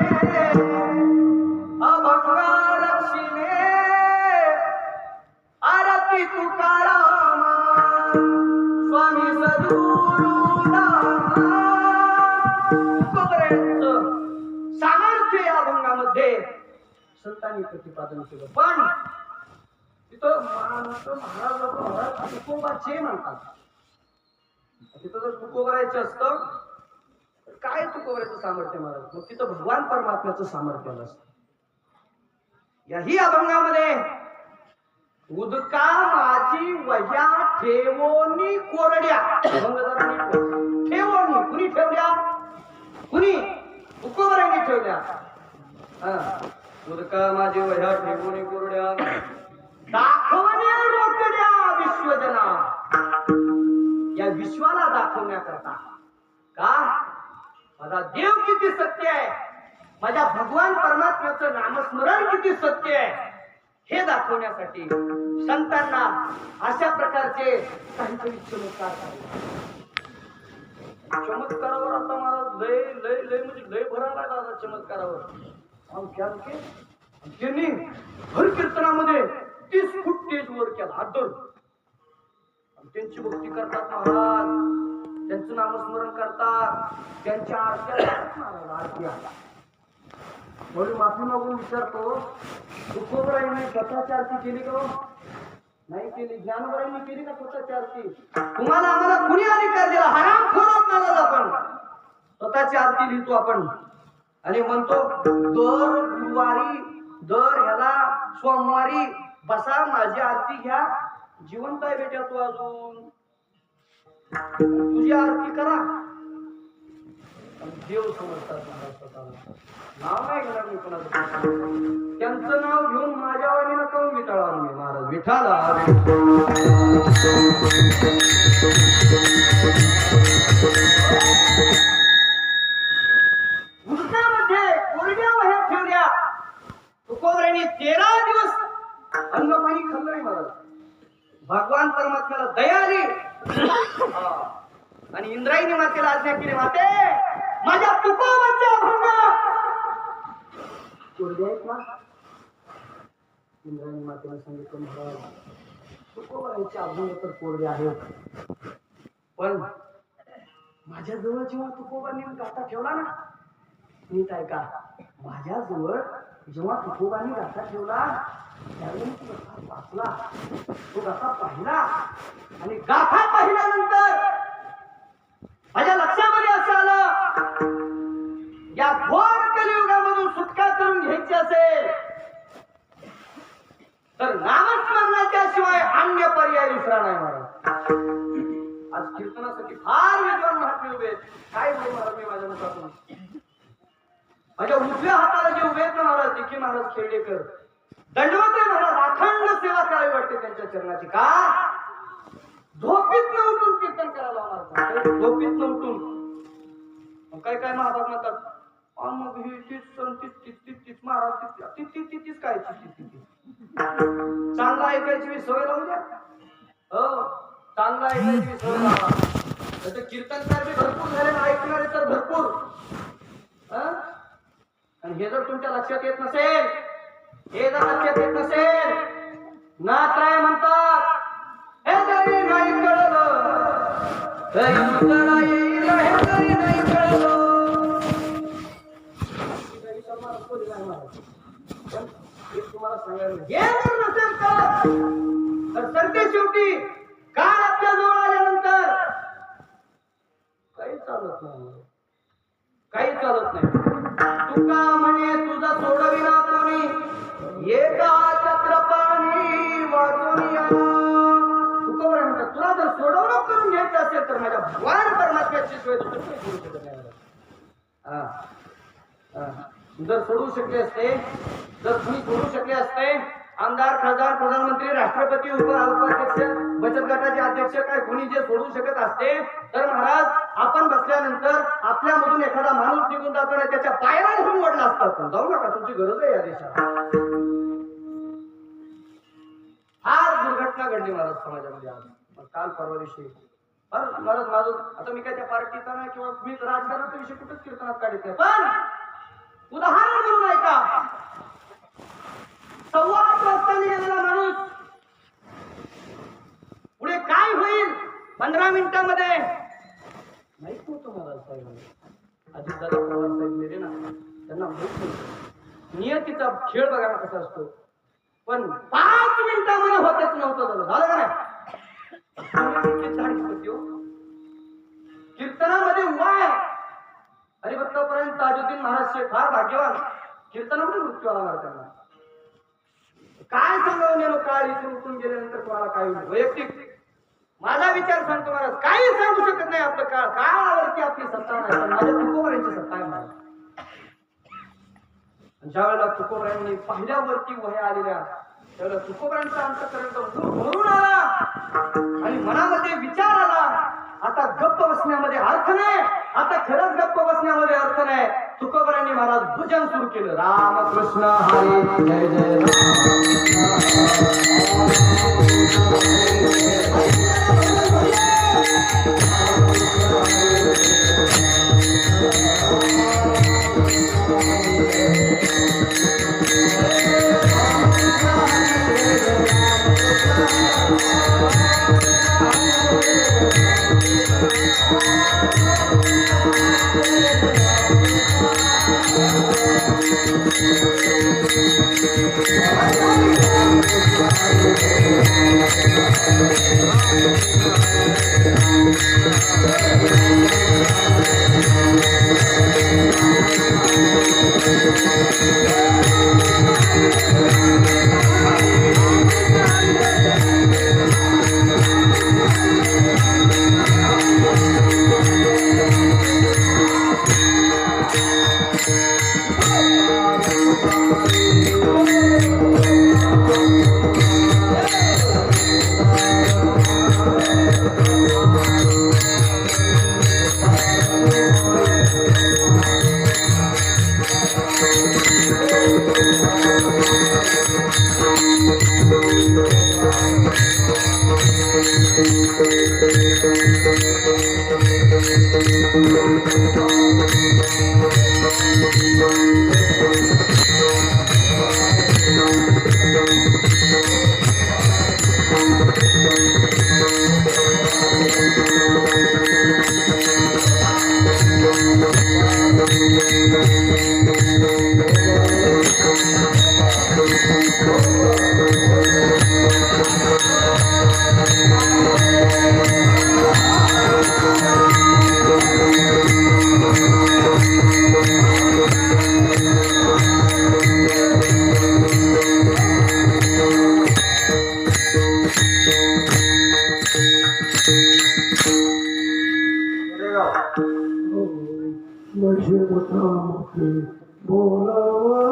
अभंगा लक्ष्मीने आरती तुकारामा स्वामी सद्गुरुदा. तुकोबरायांचं सामर्थ्य या अभंगामध्ये संतांनी प्रतिपादन केलं. पण तिथं महाराज तुकोबाचे म्हणतात. तिथं जर तुकोबरायचं असतं तर काय तुकोबरायचं सामर्थ्य महाराज? मग तिथं भगवान परमात्म्याचं सामर्थ्य असतं. याही अभंगामध्ये उदका माझी वह्या ठेवोनी कोरड्या, ठेवोनी कुणी ठेवल्या? कुणी? तुकोबरायांनी ठेवल्या. उदका माझी वह्या ठेवोनी कोरड्या, दाखवण्या रोकड्या विश्वजना. या विश्वाला दाखवण्याकरता का माझा देव किती सत्य आहे, माझ्या भगवान परमात्म्याचं नामस्मरण किती सत्य आहे हे दाखवण्यासाठी संतांना अशा प्रकारचे काहीतरी चमत्कार झाले. चमत्कारावर आता मला लय लय लय म्हणजे लय भरायला लागला चमत्कारावर. त्यांनी हर कीर्तनामध्ये 30 फूट तेज वर केला आदर. त्यांची भक्ती करतात महाराज, त्यांचं नामस्मरण करतात, त्यांच्या आरत्या महाराज आरत्या. म्हणून माफी मागून विचारतो, तुकोबरायांनी स्वतःची आरती केली का? नाही केली. ज्ञानोबरायांनी केली का स्वतःची आरती? तुम्हाला आम्हाला कुणी अधिकार दिला? हरामखोर महाराज आपण स्वतःची आरती लिहितो आपण आणि म्हणतो दर गुरुवारी दर ह्याला सोमवारी बसा माझी आरती घ्या. जिवंत आहे बेटा तू, अजून तुझी आरती करा. देव समजतात महाराज स्वतःला. नाव नाही घेणार मी कोणाचं, त्यांचं नाव घेऊन माझ्या वाणीनं काऊन विटाळा मी महाराज विठाला. उष्णामध्ये कोरड्या वह्या ठेवल्या, तुकोबरांनी 13 दिवस अन्न पाणी खाल्लं नाही महाराज. भगवान परमात्म्याला दया आली आणि इंद्रायणी मातेला आज्ञा केली, माते माझ्या तुकोबाच्या अभंगा कोरड्या आहेत ना. इंद्रायणी मातेला सांगितलं, महाराज तुकोबाचे अभंग तर कोरडे आहेत, पण माझ्याजवळ जेव्हा तुकोबांनी गाथा ठेवला ना, नीट ऐका, माझ्याजवळ जेव्हा तुकोबांनी गाथा ठेवला त्यावेळी तो गाथा वाचला, तो गाथा पाहिला आणि गाथा पाहिल्यानंतर माझ्या लक्षामध्ये असं आलं, या घोर कलियुगामधून सुटका करून घ्यायची असेल तर नामस्मरणाच्या शिवाय अन्य पर्याय दुसरा नाही महाराज. आज कीर्तनासाठी फार विद्वान महात्मे उभे आहेत. काय बोलू महाराज मी माझ्या मतातून, माझ्या उजव्या हाताला जे उभे आहेत ना महाराज, जिकी महाराज खेडेकर, दंडवते महाराज, अखंड सेवा करावी वाटते त्यांच्या चरणाची. का झोपीत न उठून कीर्तन करायला लावणार, झोपीत न उठून. काय काय महाराज म्हणतात, मग ही तीच महाराज तीच काय चांगला ऐकायची सवय लावून द्या. हो, चांगला ऐकायची सवय लावा. त्याचे कीर्तनकार बी भरपूर झाले, ऐकणारे तर भरपूर. आणि हे जर तुमच्या लक्षात येत नसेल, हे जर लक्षात येत नसेल, नात्राय म्हणतात, हे जरी नाही कळलं तरी उतरा येईल, हे जरी नाही कळलं. तुम्हाला सांगायला हे जर नसेल तर सरते शेवटी काळ आपल्या जवळ आल्यानंतर काही चालत नाही, काही चालत नाही. तुका म्हणे तुझा सोडविना कोणी, एका चक्रपाणी वाचून या. तुका बरं म्हणतात, तुला जर सोडवणूक करून घ्यायचं असेल तर माझ्या भगवान परमात्म्याची सोय तू करू शकत नाही. जर सोडू शकले असते, जर तुम्ही सोडू शकले असते, आमदार, खासदार, प्रधानमंत्री, राष्ट्रपती, उपाध्यक्ष, बचत गटाचे अध्यक्ष, काय कोणी जे सोडू शकत असते तर महाराज आपण बसल्यानंतर आपल्यामधून एखादा माणूस निघून जाताना त्याच्या पायाला घेऊन ओढला असता. जाऊ नका, तुमची गरज आहे या देशात. फार दुर्घटना घडली महाराज समाजामध्ये आज, काल परवा दिवशी. महाराज माझं आता मी काय त्या पार्टीचा नाही किंवा मी राजकारणाचा विषय कुठेच कीर्तनात काढत नाही, पण उदाहरण म्हणून ऐका, 8:15 वाजता निघालेला माणूस पुढे काय होईल 15 मिनिटांमध्ये माहित नव्हतं महाराज साहेबांना. अजितदादा पवार साहेब मेरे ना, त्यांना माहित नव्हतं नियतीचा खेळ बघायला कसा असतो. पण 5 मिनिटांमध्ये होतच नव्हतं. झालं का नाही? कीर्तनामध्ये उभा आहे हरिभक्तापर्यंत ताजुद्दीन महाराज शेख, फार भाग्यवान, कीर्तनामध्ये मृत्यू आला महाराज त्यांना. काय सांगावं नेलो, काळ इथून उठून गेल्यानंतर कोणाला काय होईल. वैयक्तिक माझा विचार सांगतो महाराज, काही सांगू शकत नाही आपलं काळ, काळावरती आपली सत्ता नाही, पण माझ्या तुकोबरांची सत्ता आहे महाराज. ज्या वेळेला तुकोबरांनी पहिल्यावरती वह्या आलेल्या त्यावेळेला तुकोबरांचा अंतःकरण भरून आला आणि मनामध्ये विचार आला, आता गप्प बसण्यामध्ये अर्थ नाही, आता खरंच गप्प बसण्यामध्ये अर्थ नाही. तुकोबरांनी महाराज भजन सुरू केलं, रामकृष्ण हरी जय जय म्हशी मोठा मोठे बोलावा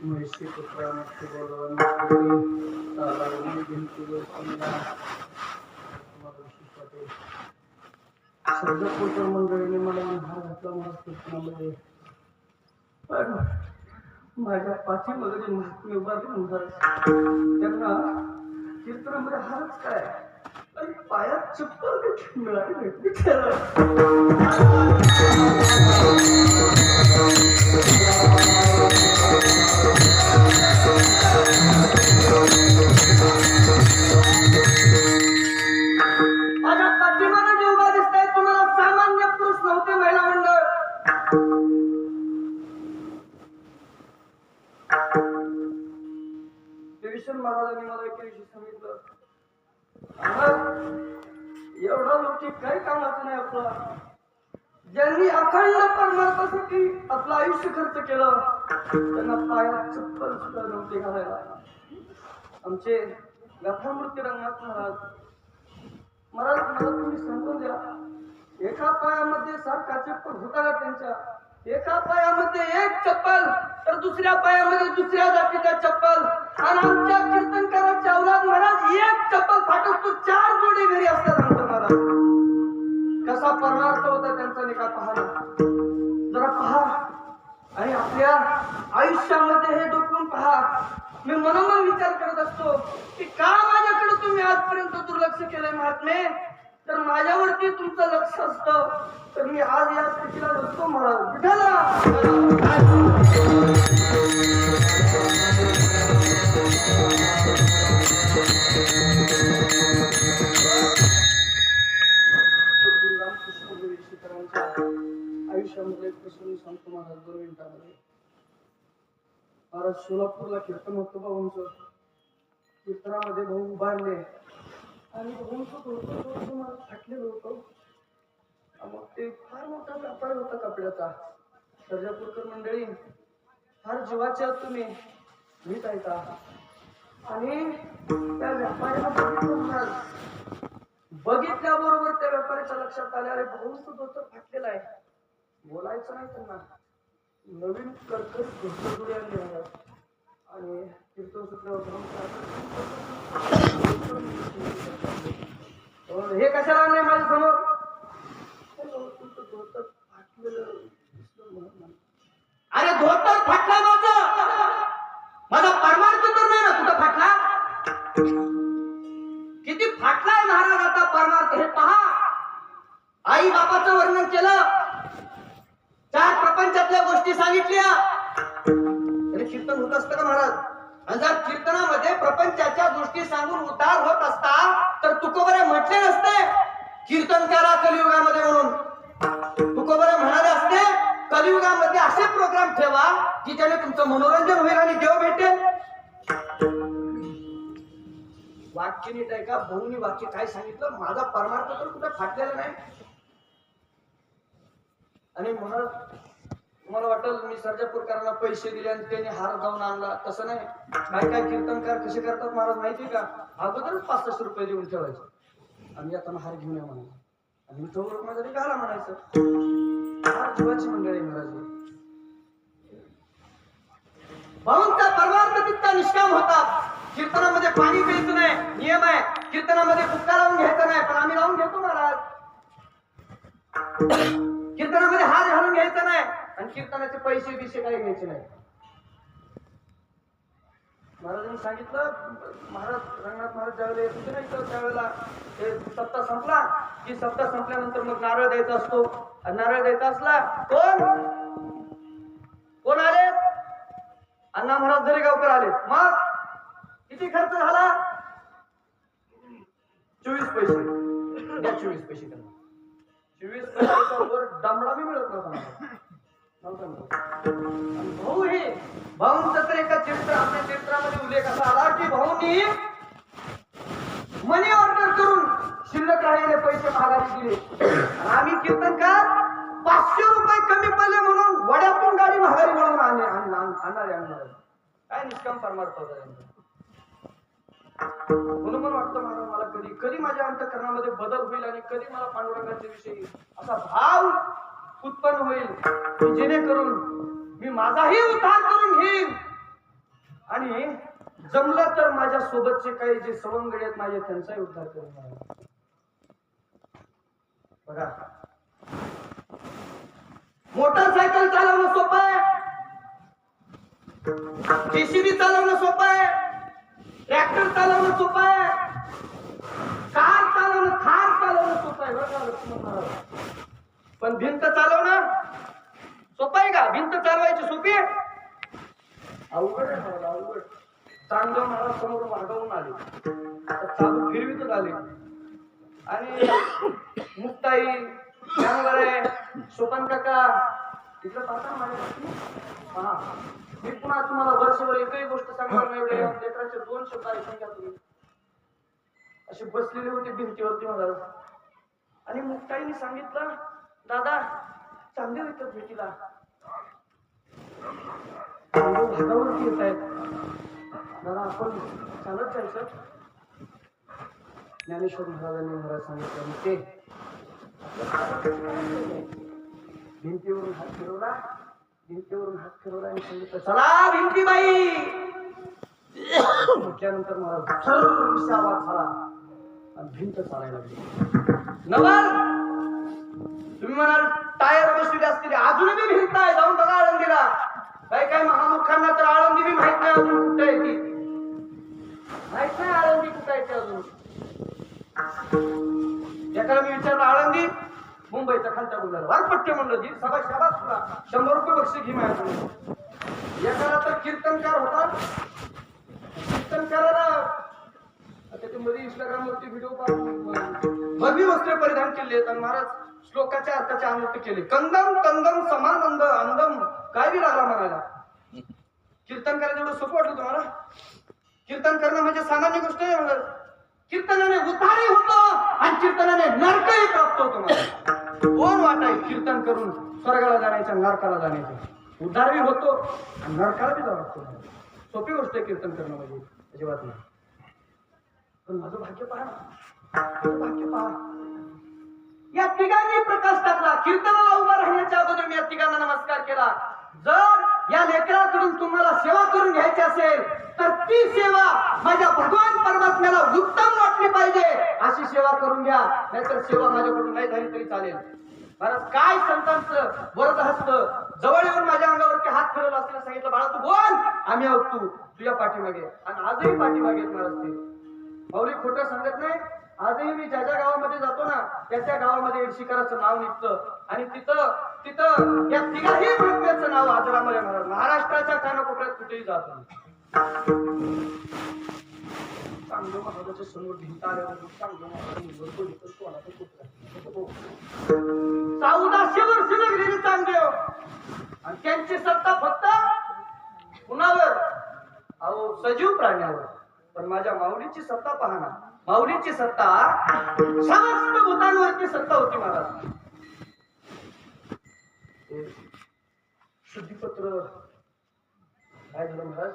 म्हैशी पुत्रामुक्ती बोलवून तालावून भिंती गोष्टीला सर्जपूरकर मंडळीने मला हार घातला मला कीर्तनामध्ये पण माझ्या पाठीमागे महात्मे उभारले त्यांना कीर्तनामध्ये हारच काय आणि पायात चप्पल देखील मिळाली माझ्या पाठीमागे जे उभा दिसताय तुम्हाला सामान्य पुरुष नव्हते महिला मंडळ देवीश्वर महाराजांनी मला एके दिवशी सांगितलं एवढा लोक काही कामाचं नाही आपला ज्यांनी अखंड परमार्थासाठी आपलं आयुष्य खर्च केलं त्यांना पायात चप्पल सुद्धा नव्हते घालायला आमचे गथामूर्ती रंगनाथ महाराज मला तुम्ही समजून द्या एका पायामध्ये 7 चप्पल होता का त्यांच्या एका पायामध्ये 1 चप्पल तर दुसऱ्या पायामध्ये दुसऱ्या जातीच्या चप्पल आणि आमच्या कीर्तनकाराच्या औलाद महाराज 1 चप्पल फाटत तो 4 जोडी घरी असतात आमचं महाराज कसा परमार्थ होता त्यांचा निकाल पाहला जरा पहा आणि आपल्या आयुष्यामध्ये हे डोकून पहा मी मनोमन विचार करत असतो की का माझ्याकडे तुम्ही आजपर्यंत दुर्लक्ष केलंय महात्मे तर माझ्यावरती तुमचं लक्ष असतं तर मी आज या स्थितीला नसतो महाराज आयुष्यामध्ये एक प्रसंग सांगतो महाराज 2 मिनिटांमध्ये महाराज सोलापूरला कीर्तन होतं भाऊंचं कीर्तनामध्ये भाऊ उभारले आणि भाऊंचं मला फाटलेलं होतं मग ते फार मोठा व्यापार होता कपड्याचा सर्जापूरकर मंडळी फार जीवाच्या तुम्ही नीट ऐका आणि त्या व्यापाऱ्याला बघितलं महाराज बघितल्याबरोबर त्या व्यापाऱ्याच्या लक्षात आले अरे भाऊंचं धोतर फाटलेलं आहे बोलायचं नाही त्यांना नवीन कर्कश घोषणा आणले आणि कीर्तन सुटल्यावर हे कशाला आणले माझ्या समोर धोतर फाटलेलं अरे धोतर फाटला माझा परमार्थ तर नाही ना कुठं फाटला किती फाटलाय महाराज आता परमार्थ हे पहा आई बापाचं वर्णन केलं 4 प्रपंचातल्या गोष्टी सांगितल्या तरी कीर्तन होत असतं का महाराज आणि जर कीर्तनामध्ये प्रपंचाच्या गोष्टी सांगून उद्धार होत असता तर तुकोबरे म्हटले नसते कीर्तन करा कलियुगामध्ये म्हणून तुकोबरे म्हणाले असते कलियुगामध्ये असे प्रोग्राम ठेवा की ज्याने तुमचं मनोरंजन होईल आणि देव भेटेल वाक्य नीट आहे का भाऊनी वाक्य काय सांगितलं माझा परमार्थ तर कुठे फाटलेला नाही आणि मला वाटलं मी सर्जापूरकरांना पैसे दिले आणि त्यांनी हार जाऊन आणला तसं नाही काय कीर्तनकार कसे करतात महाराज माहिती का अगोदरच 500 रुपये देऊन ठेवायचे आणि आता हार घेऊन या म्हणायचं आणि विठोबा माझा घाला म्हणायचं हार जीवाची मंडळी महाराज भाऊंचा परमार्थ तितका निष्काम होता कीर्तनामध्ये पाणी प्यायचं नाही नियम आहे कीर्तनामध्ये बुक्का लावून घ्यायचं नाही पण आम्ही लावून घेतो महाराज कीर्तनामध्ये हार घालून घ्यायचा नाही आणि कीर्तनाचे पैसे बिसे काही घ्यायचे नाही महाराजांनी सांगितलं महाराज रंगनाथ महाराज ज्यावेळेला येत होते ना त्यावेळेला ते सप्ताह संपला की सप्ताह संपल्यानंतर मग नारळ द्यायचा असतो आणि नारळ द्यायचा असला कोण आले अण्णा महाराज जरेगावकर आले मग किती खर्च झाला 24 पैसे द्या 24 पैसे त्यांना 24 पैशावर दमडा मी मिळत नव्हता भाऊ हे भाऊंचा तर एका चरित्र आपल्या चरित्रामध्ये उल्लेख असा आला की भाऊंनी मनी ऑर्डर करून शिल्लक राहिलेले पैसे महागारी दिले आम्ही कीर्तनकार 500 रुपये कमी पडले म्हणून वड्यातून गाडी महागारी म्हणून आणणारे काय निष्काम परमार्थ होता म्हणून मला वाटतं मला कधी कधी माझ्या अंतःकरणामध्ये बदल होईल आणि कधी मला पांडुरंगाच्या विषयी असा भाव उत्पन्न होईल की जेणेकरून मी माझाही उद्धार करून घेईन आणि जमलं तर माझ्या सोबतचे काही जे सवंगडी आहेत माझे त्यांचाही उद्धार करून घेईन. बघा, मोटरसायकल चालवणं सोपं आहे, जेसीबी चालवणं सोपं आहे, ट्रॅक्टर चालवणं सोपं आहे, कार चालवणं थार चालवणं सोपं आहे. बरं का लक्ष्मण महाराज, पण भिंत चालवणं सोपं आहे का? भिंत चालवायची सोपी आहे? अवघड आहे महाराज, अवघड. चांगलं महाराज समोर वाढवून आले, चालू फिरवीतच आले आणि मुक्ताई आहे, सोपन काका तिकडे पाहता माझ्या. हा, मी पुन्हा तुम्हाला वर्षभर एकही गोष्ट सांगणार नाही. एवढे लेकरांचे 2 शब्द ऐकून घ्या तुम्ही. असे बसलेले होते भिंतीवरती महाराज आणि मुक्ताईने सांगितलं, दादा चांगले होते भेटीला, भागावरती येत आहेत दादा, आपण चालत जायचं. ज्ञानेश्वर महाराजांनी मला सांगितलं, ते भिंतीवरून हात फिरवला आणि सांगितलं, चला भिंतीबाई. म्हटल्यानंतर मला सर्व आवाज झाला आणि भिंत चालायला लागली. नवल तुम्ही म्हणाल टायर बसलेले असतील, अजूनही भिंत आहे, जाऊन बघा आळंदीला. काही महामुखांना तर आळंदी बी माहित नाही अजून कुठे आहे ती, माहित नाही आळंदी कुठे आहे ते अजून. एकाला मी विचारलं आळंदी, मुंबईच्या खालच्या बोलला वारपट्टे म्हणलं, जी सभा शाबास तुला 100 रुपये बक्षीस घे माझ्याकडून. एकाला तर कीर्तनकार होता, कीर्तनकाराला त्याच्यामध्ये इंस्टाग्रामवरती व्हिडिओ पाहून भगवी वस्त्रे परिधान केले आणि महाराज श्लोकाच्या अर्थाचे अनर्थ केले. कंदम कंदम समानंद अंदम, काय बी लागला म्हणायला. कीर्तन करायचं एवढं सोपं वाटलं तुम्हाला? कीर्तन करणं म्हणजे सामान्य गोष्ट नाही. कीर्तनाने उद्धारही होतो आणि कीर्तनाने नरकही प्राप्त होतो. मला 2 वाट आहे कीर्तन करून स्वर्गाला जाण्याच्या, नरकाला जाण्याच्या. उद्धारही होतो आणि नरकाला बी जावं लागतो. सोपी गोष्ट आहे कीर्तन करणं म्हणजे, अजिबात नाही. पण माझं भाग्य पहा ना, माझं भाग्य पहा. या तिघांनी प्रकाश टाकला. कीर्तनाला उभा राहण्याच्या अगोदर मी या तिघांना नमस्कार केला. जर या लेकराकडून तुम्हाला सेवा करून घ्यायची असेल तर ती सेवा माझ्या भगवान परमात्म्याला उत्तम वाटली पाहिजे, अशी सेवा करून घ्या. नाहीतर सेवा माझ्याकडून नाही झाली तरी चालेल. महाराज काय संतांचं वरद हस्त जवळ येऊन माझ्या अंगावरती हात फिरवला असताना सांगितलं, बाळा तू बोल, आम्ही आहोत, तू तुझ्या पाठीमागे. आणि आजही पाठीमागे महाराज ते माऊली खोटं सांगत नाही. आजही मी ज्या ज्या गावामध्ये जातो ना, त्या गावामध्ये शिकाराचं नाव निघतं आणि तिथं या तिघाही महात्म्याचं नाव आजरामध्ये महाराज. महाराष्ट्राच्या कानाकोपऱ्यात कुठेही जात नाही. चांगलं महाराजाच्या समोर भिंत आल्यावर चांगलं महाराज 1400 वर्ष लागलेली चांगदेव आणि त्यांची सत्ता फक्त कुणावर? अहो सजीव प्राण्यावर. पण माझ्या माऊलीची सत्ता पहा ना, माऊलीची सत्ता समस्त भूतांवरती सत्ता होती महाराज. शुद्धीपत्र काय झालं महाराज?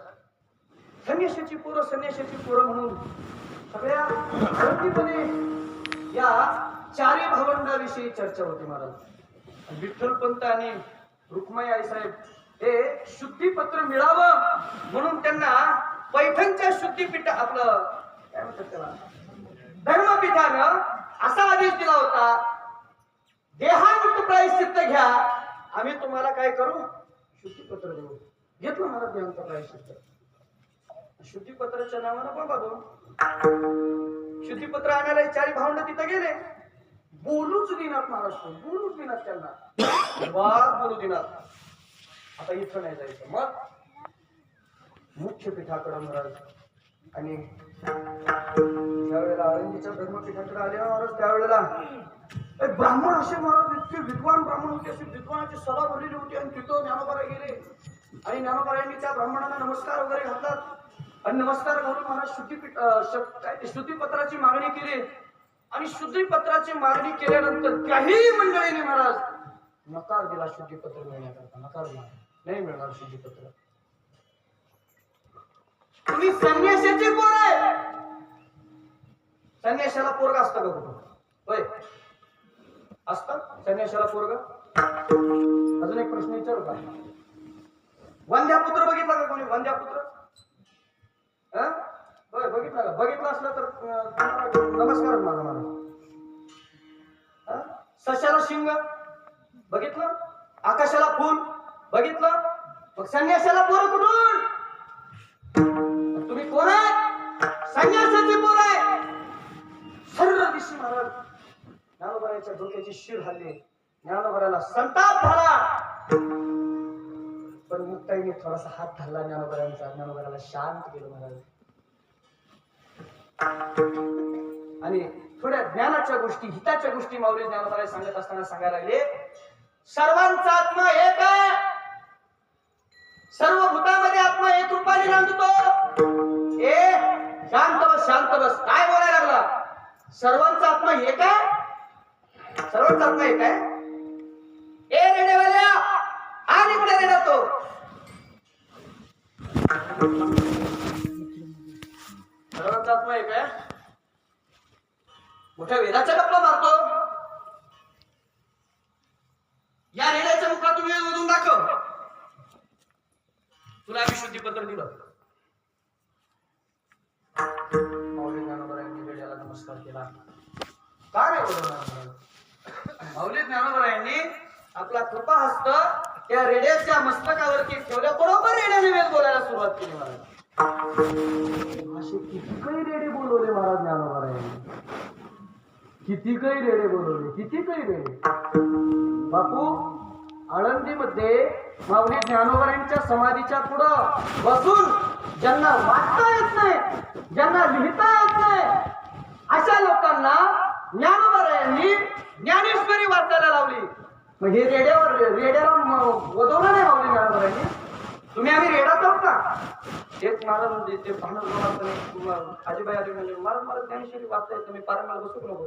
संन्याशाची पोरं म्हणून सगळ्या धरतीमध्ये या 4 भावंडाविषयी चर्चा होती महाराज. विठ्ठल पंत आणि रुक्माई आई साहेब हे शुद्धीपत्र मिळावं म्हणून त्यांना पैठणच्या शुद्धीपीठ आपलं काय म्हणतात त्याला धर्मपीठानं असा आदेश दिला होता, देहांत प्रायश्चित्त घ्या, आम्ही तुम्हाला काय करू? शुद्धीपत्र देऊ. घेतलं महाराज देहांत प्रायश्चित्त. शुद्धीपत्राच्या नावानं पण बघू शुद्धीपत्र आणायला 4 भावंड तिथं गेले. बोलूच दिनात महाराष्ट्र, बोलूच दिनात त्यांना बोलू दिनात. आता इथं नाही जायचं. मग मुख्य पीठाकडे महाराज आणि त्यावेळेला आळंदीच्या धर्मपीठाकडे आले महाराज. त्यावेळेला ब्राह्मण असे महाराज इतके विद्वान ब्राह्मण होते, असे विद्वानाची सभा भरलेली होती. आणि तिथं ज्ञानोबाराय गेले आणि ज्ञानोबारायांनी त्या ब्राह्मणांना नमस्कार वगैरे घातला आणि नमस्कार घालून महाराज शुद्धीपत्राची मागणी केली. आणि शुद्धीपत्राची मागणी केल्यानंतर काही मंडळीने महाराज नकार दिला शुद्धीपत्र मिळण्याकरता. नकार दिला, नाही मिळणार शुद्धीपत्र. तुम्ही संन्याशाची पोर आहे, संन्याशाला पोरग असतं का कुठं? होय, असतं संन्याशाला पोरग? अजून एक प्रश्न विचारू का? वंद्यापुत्र बघितला का कोणी? वंद्यापुत्र होय, बघितला का? बघितलं असलं तर नमस्कारच माझा मला. सशाला शिंग बघितलं? आकाशाला फूल बघितलं? मग संन्यासाला पोरं कुठून? तुम्ही कोण आहे? संन्यासाचे पोर आहे. सर्व दिवशी महाराज ज्ञानोबाच्या डोक्याची शिर हल्ली, ज्ञानोबाला संताप झाला. पण मुक्ताईने थोडासा हात धरला ज्ञानोबाचा, ज्ञानोबाला शांत केलं महाराज. आणि थोड्या ज्ञानाच्या गोष्टी, हिताच्या गोष्टी माऊली ज्ञानोबाला सांगत असताना सांगायला लागले, सर्वांचा आत्मा एक आहे, सर्व भूतामध्ये आत्मा एक रूपाने नांदतो. शांत बस, शांत बस, काय बोलायला लागला? सर्वांचा आत्मा एक आहे, सर्वांचा आत्मा एक आहे. ए रेडेवाल्या, आणि इकडे रेडा तो. सर्वांचा आत्मा एक आहे. मोठ्या वेदाचा गप्पा मारतो. या रेड्याच्या मुखात तुम्ही ओढून दाखव. तुला आम्ही शुद्धीपत्र दिलं. माऊली ज्ञानोबरायांनी रेड्याला नमस्कार केला. का रे बोलणार? माऊली ज्ञानोबरायांनी आपला कृपा हस्त त्या रेड्याच्या मस्तकावरती ठेवल्याबरोबर रेड्याने वेद बोलायला सुरुवात केली महाराज. असे किती काही रेडे बोलवले महाराज ज्ञानोबरायांनी, किती काही रेडे बोलवले, किती काही रेडे. बापू आळंदीमध्ये माऊली ज्ञानोबरायांच्या समाधीच्या पुढं बसून ज्यांना वाचता येत नाही, ज्यांना लिहिता येत नाही, अशा लोकांना ज्ञानोबरायांनी ज्ञानेश्वरी वाचायला लावली. मग हे रेड्याला वदवलं नाही माऊली ज्ञानोबरायांनी. तुम्ही आम्ही रेडाच आहोत का? तेच महाराज म्हणजे ते भांडण आजीबाई आली म्हणजे मला ज्ञानेश्वरी वाचता येत, मी पारायणाला बसू नको.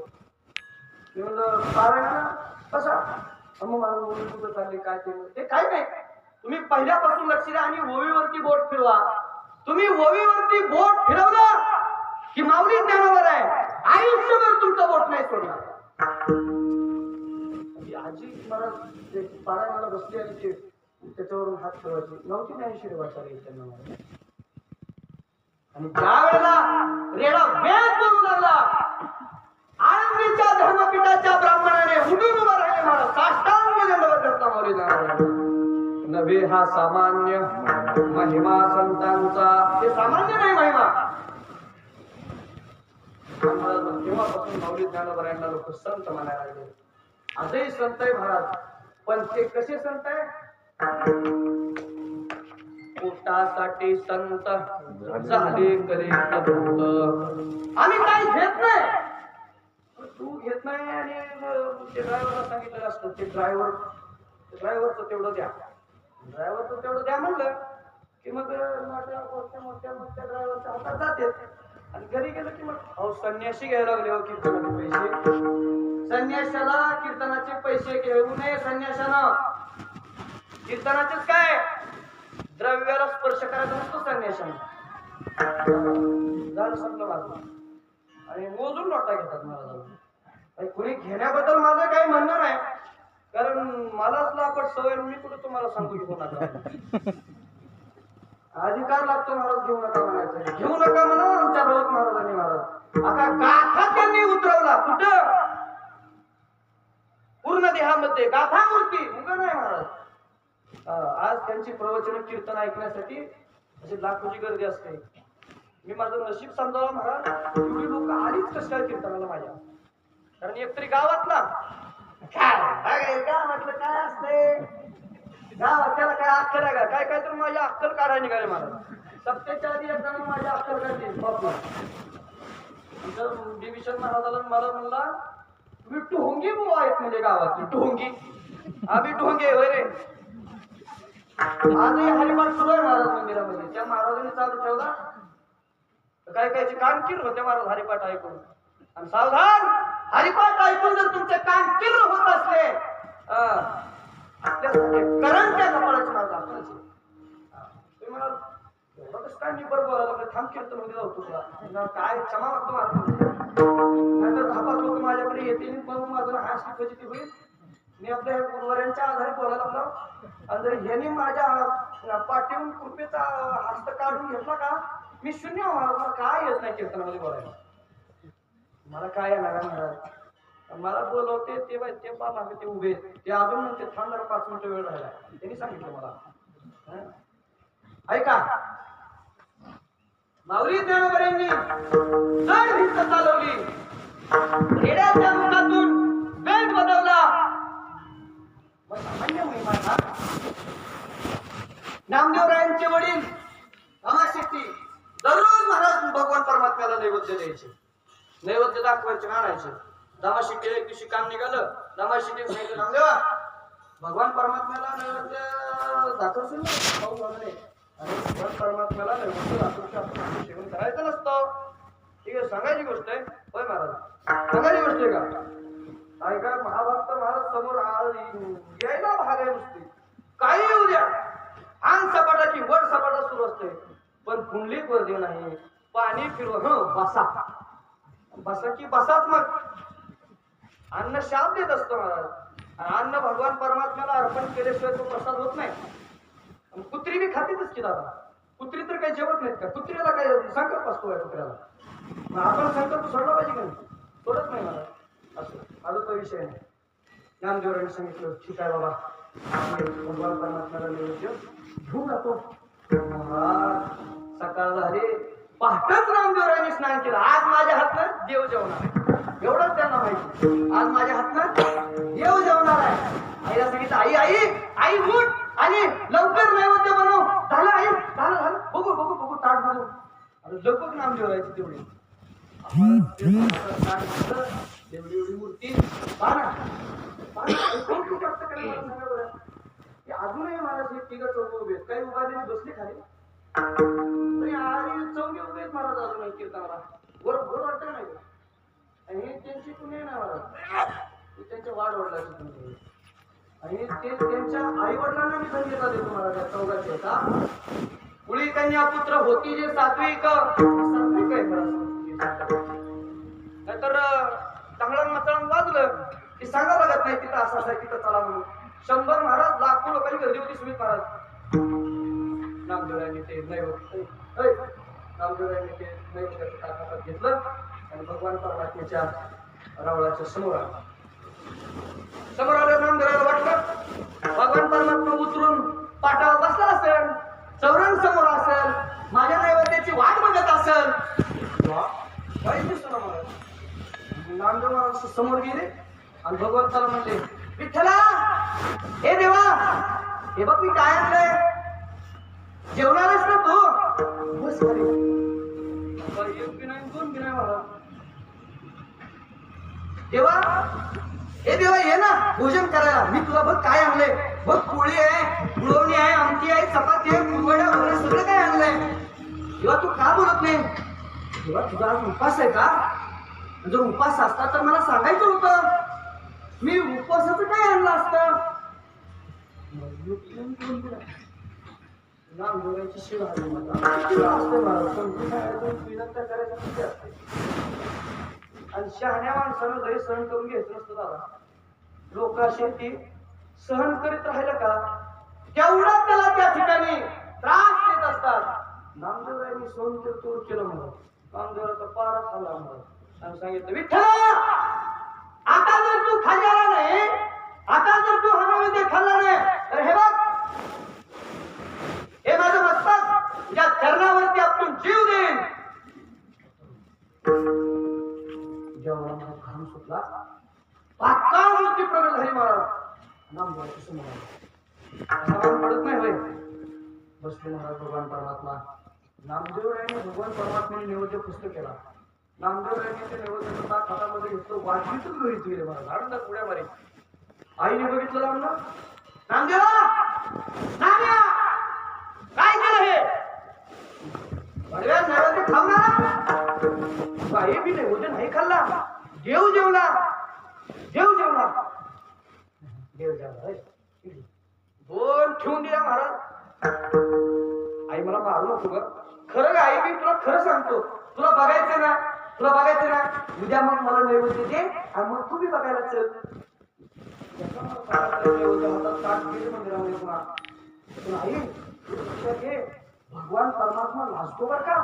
मी म्हणलं पारायणाला कसा? मग मला कुठं चालले काय ते काय नाही. तुम्ही पहिल्यापासून लक्ष द्या आणि ओवीवरती बोट फिरवा. तुम्ही ओवीवरती बोट फिरवलं की माऊली ज्ञानोबर आहे, आयुष्यभर तुमचं बोट नाही सोडणार. आजी मला पारायणाला बसली आणि त्याच्यावरून हात ठेवायची नव्हती, ज्ञानेश्वरी वाचायला येत त्यांना. आणि ज्या वेळेला रेडा वेद बोलू लागला, आळंदीच्या धर्मपीठाच्या ब्राह्मणाने उठून उभा राहिले महाराज, साष्टांग दंडवत घातला माऊली ज्ञानोबरायांना. नव्हे हा सामान्य महिमा संतांचा, हे सामान्य नाही महिमा. तेव्हापासून माऊली ज्ञानोबरायांना लोक संत म्हणायला लागले. आजही संत आहे महाराज, पण ते कसे संत आहे? पोटासाठी संत झाले करे भूत. आम्ही काही घेत नाही, तू घेत नाही. आणि ते ड्रायव्हरला सांगितलेलं असतं, ते ड्रायव्हरचं तेवढं द्या, ड्रायव्हरचं तेवढं द्या म्हणलं की मग माझ्या मोठ्या ड्रायव्हरच्या हातात जाते. आणि घरी गेलं की मग अहो संन्याशी घ्यायला लागले हो कीर्तनाचे पैसे. संन्यासाला कीर्तनाचे पैसे घेऊ नये. संन्यासानं कीर्तनाचेच काय द्रव्याला स्पर्श करायचा नसतो संन्यासानं. झालं संपलं माझं. आणि मोजून नोटा घेतात महाराज. कुणी घेण्याबद्दल माझं काही म्हणणं नाही, कारण मलाच लापट सवय, मी कुठं तुम्हाला सांगू घेऊ नका. अधिकार लागतो महाराज घेऊ नका म्हणायचं. घेऊ नका म्हणा आमच्या प्रभूत महाराजांनी. महाराज आता गाथा त्यांनी उतरवला कुठं? पूर्ण देहामध्ये गाथा मूर्ती मुग नाही महाराज. आज त्यांची प्रवचन कीर्तन ऐकण्यासाठी अशी लाखोची गर्दी असते. मी माझं नशीब समजावं महाराज, एवढी लोक आलीच कसं काय कीर्तनाला माझ्या. कारण एकतरी गावातला गावातलं काय असते, गावात त्याला काय अक्कल आहे का? काय तर माझ्या अक्कल काढायला निघाले महाराज. सप्त्याच्या आधी एकदा माझ्या अक्कल काढली बापू. डिव्हिजन महाराजाला मला म्हणला, तुम्ही टोंगी बुवा आहेत म्हणजे गावातली टोंगी. आम्ही टोंगे होय रे. आजही हरिपाठ सुरू आहे महाराज मंदिरामध्ये. त्या महाराजांनी चालू ठेवला, काय कायचे कान किर होते महाराज हरिपाठ ऐकून. आणि सावधान, हरिपाठ ऐकून जर तुमचे कान किर होत असले, आपल्यासाठी करंट त्या कपाळाची महाराज आपल्याची. तुम्ही म्हणाल एवढं कसं काय मी बरं बोलायला लागलं, थांब कीर्तन मध्ये जातो तुला म्हणलं, काय क्षमा मागतो नाहीतर 10-5 लोक माझ्याकडे येतील मग माझं हास फजिती होईल. मी आपल्या गुरुवाऱ्यांच्या आधारे बोलायला लागलो आणि जर ह्यांनी माझ्या पाठीवरून कृपेचा हस्त काढून घेतला का मी शून्य होणार. मला काय येत नाही कीर्तनामध्ये बोलायला, मला काय येणार आहे महाराज. मला बोलवते ते बाय ते पा मागे ते उभे ते अजून म्हणते थांब जरा 5 मिनिटं वेळ राहिला. त्यांनी सांगितलं मला. ऐका माऊली ज्ञानोबऱ्यांनी जड भिंत चालवली, खेड्याच्या मुखातून वेग बदलला. मग सामान्य महिमा का? नामदेवरायांचे वडील रामाशेट्टी दररोज महाराज भगवान परमात्म्याला नैवेद्य द्यायचे, नैवेद्य दाखवायचे, आणायचे. दामाशिट्टीला एक दिवशी काम निघालं. दामाशिट्टी सांगितलं नामदेवा भगवान परमात्म्याला नैवेद्य दाखवशील ना, पाहू झालं नाही. आणि भगवान परमात्म्याला नैवेद्य दाखवशी आपण सेवन करायचं नसतं. ठीक आहे, सांगायची गोष्ट आहे. होय महाराज, सांगायची गोष्ट आहे का? ऐका महाभक्त महाराज समोर यायला भाग आहे नुसती, काही येऊ द्या. अंग सपाटा की वर सपाटा सुरू असते पण पुंडलिक वर्दी नाही. पाणी फिरव बसा बसा की बसाच. मग अन्न शाप देत असतो महाराज. अन्न भगवान परमात्म्याला अर्पण केल्याशिवाय तो प्रसाद होत नाही. कुत्री बी खातीच की दादा, कुत्री तर काही जेवत नाहीत का? कुत्र्याला काय संकल्प असतो आहे कुत्र्याला, आपण संकल्प सोडला पाहिजे का नाही? सोडत नाही महाराज. असं माझा तो विषय नाही. नामदेवरांनी सांगितलं ठीक आहे बाबा, भगवान परमात्म्याला नैवेद्य घेऊन जातो. सकाळ झाली, पहाटच नामदेवरांनी स्नान केलं. आज माझ्या हातनं देव जेवणार आहे, एवढंच त्यांना माहिती. आज माझ्या हातनं देव जेवणार आहे. आईला सांगितलं आई आई आई उठ आणि लवकर नैवेद्य बनव. झालं आई, झालं झालं, बघू बघू बघू ताट बघू. अरे लगभग नामदेवरायची तेवढी एवढी एवढी मूर्ती अजूनही महाराज हे तिघ चौघ उभे आहेत. काही उभारलेली बसली खाली चौघे उभे आहेत महाराज अजूनही कीर्तनाला. बरोबर वाटतं नाही आणि त्यांची कुणी नाही महाराज, त्यांच्या वाढ वडिलांची कुणी आणि ते त्यांच्या आई वडिलांना मी धन्यता देतो महाराज. या चौघाची होता मुळी कन्या पुत्र होती जे सात्विक सात्विक आहे महाराज. नाहीतर चांगलं मचळण वाजलं की सांगा लागत नाही तिथं असं आहे तिथं चला म्हणून. 100 महाराज लाखो लोकांनी गर्दी होती सुमित महाराज. नामदेवरायांनी ते नैवेद्य नामदेवरायांनी ते नैवेद्याचं ताटात घेतलं आणि भगवान परमात्म्याच्या रावळाच्या समोर आलं. समोर आलं नामदेवराला वाटलं भगवान परमात्मा उतरून पाटावर बसला असेल, चौरंग समोर असेल, माझ्या नैवेद्याची वाट बघत असेल. काही दिसतो ना महाराज. नामदेव महाराज समोर गेले आणि भगवंताला म्हणले विठ्ठला हे देवा हे बघ मी काय आणलंय, जेवणारच ना तू? बस खाली. एक बी नाही 2 बी नाही महाराज. देवा हे देवा ये ना भोजन करायला. मी तुला बघ काय आणलंय, बघ पोळी आहे, गुळवणी आहे, आमटी आहे, चपाती आहे, कुरवड्या वगैरे सगळं काय आणलंय. तेव्हा तू का बोलत नाही? तेव्हा तुझा आज उपास आहे का? जर उपास असता तर मला सांगायचं होतं, मी उपवासाचं काय आणलं असतं. नामदेवरायांची शिव असते आणि शहाण्या माणसानं जरी सहन करून घ्यायचं नसतं दादा. लोक अशी ती सहन करीत राहिलं का तेवढा त्याला त्या ठिकाणी त्रास देत असतात. नामदेवरायांनी सहन केलं म्हणून नामदेवराचा पारा खाल्ला म्हणून आणि सांगितलं विठ्ठला आता जर तू खाल्ला नाही, आता जर तू हनुमध्ये खाल्ला नाही तर हे बघ हे माझं मस्तक या चरणावरती आपण जीव देईन. जेव्हा घाम सुटला तात्काळ मूर्ती प्रगट झाली महाराज. नामदेवाच्या समोर पडत नाही होय. बसले महाराज भगवान परमात्मा. नामदेवरायांनी भगवान परमात्म्याने नैवेद्य पुस्तक केला. नामदेवरायांनी ते नैवेद्याचं ताक हातामध्ये घेतलं, वाटलीतच घरीच गेले महाराज. आनंदात उड्या मारी. आईने बघितलं लावलं नामदेवा नाम्या काय केलं हे? नैवेद्य खाऊ ना. काही बी नैवेद्य नाही खाल्ला. देव जेवला, देव जेवला, देव जेवला. 2 ठेवून दिला महाराज. आई मला मारू नको ग. खरं ग आई, मी तुला खरं सांगतो. तुला बघायचं ना, तुला बघायचं ना, उद्या मग मला नैवेद्य दे आणि मग तू बी बघायला चल. नैवेद्य हातात ताट गेले मंदिरामध्ये पुन्हा. पण आई लक्षात घे, भगवान परमात्मा लाजतो बर का.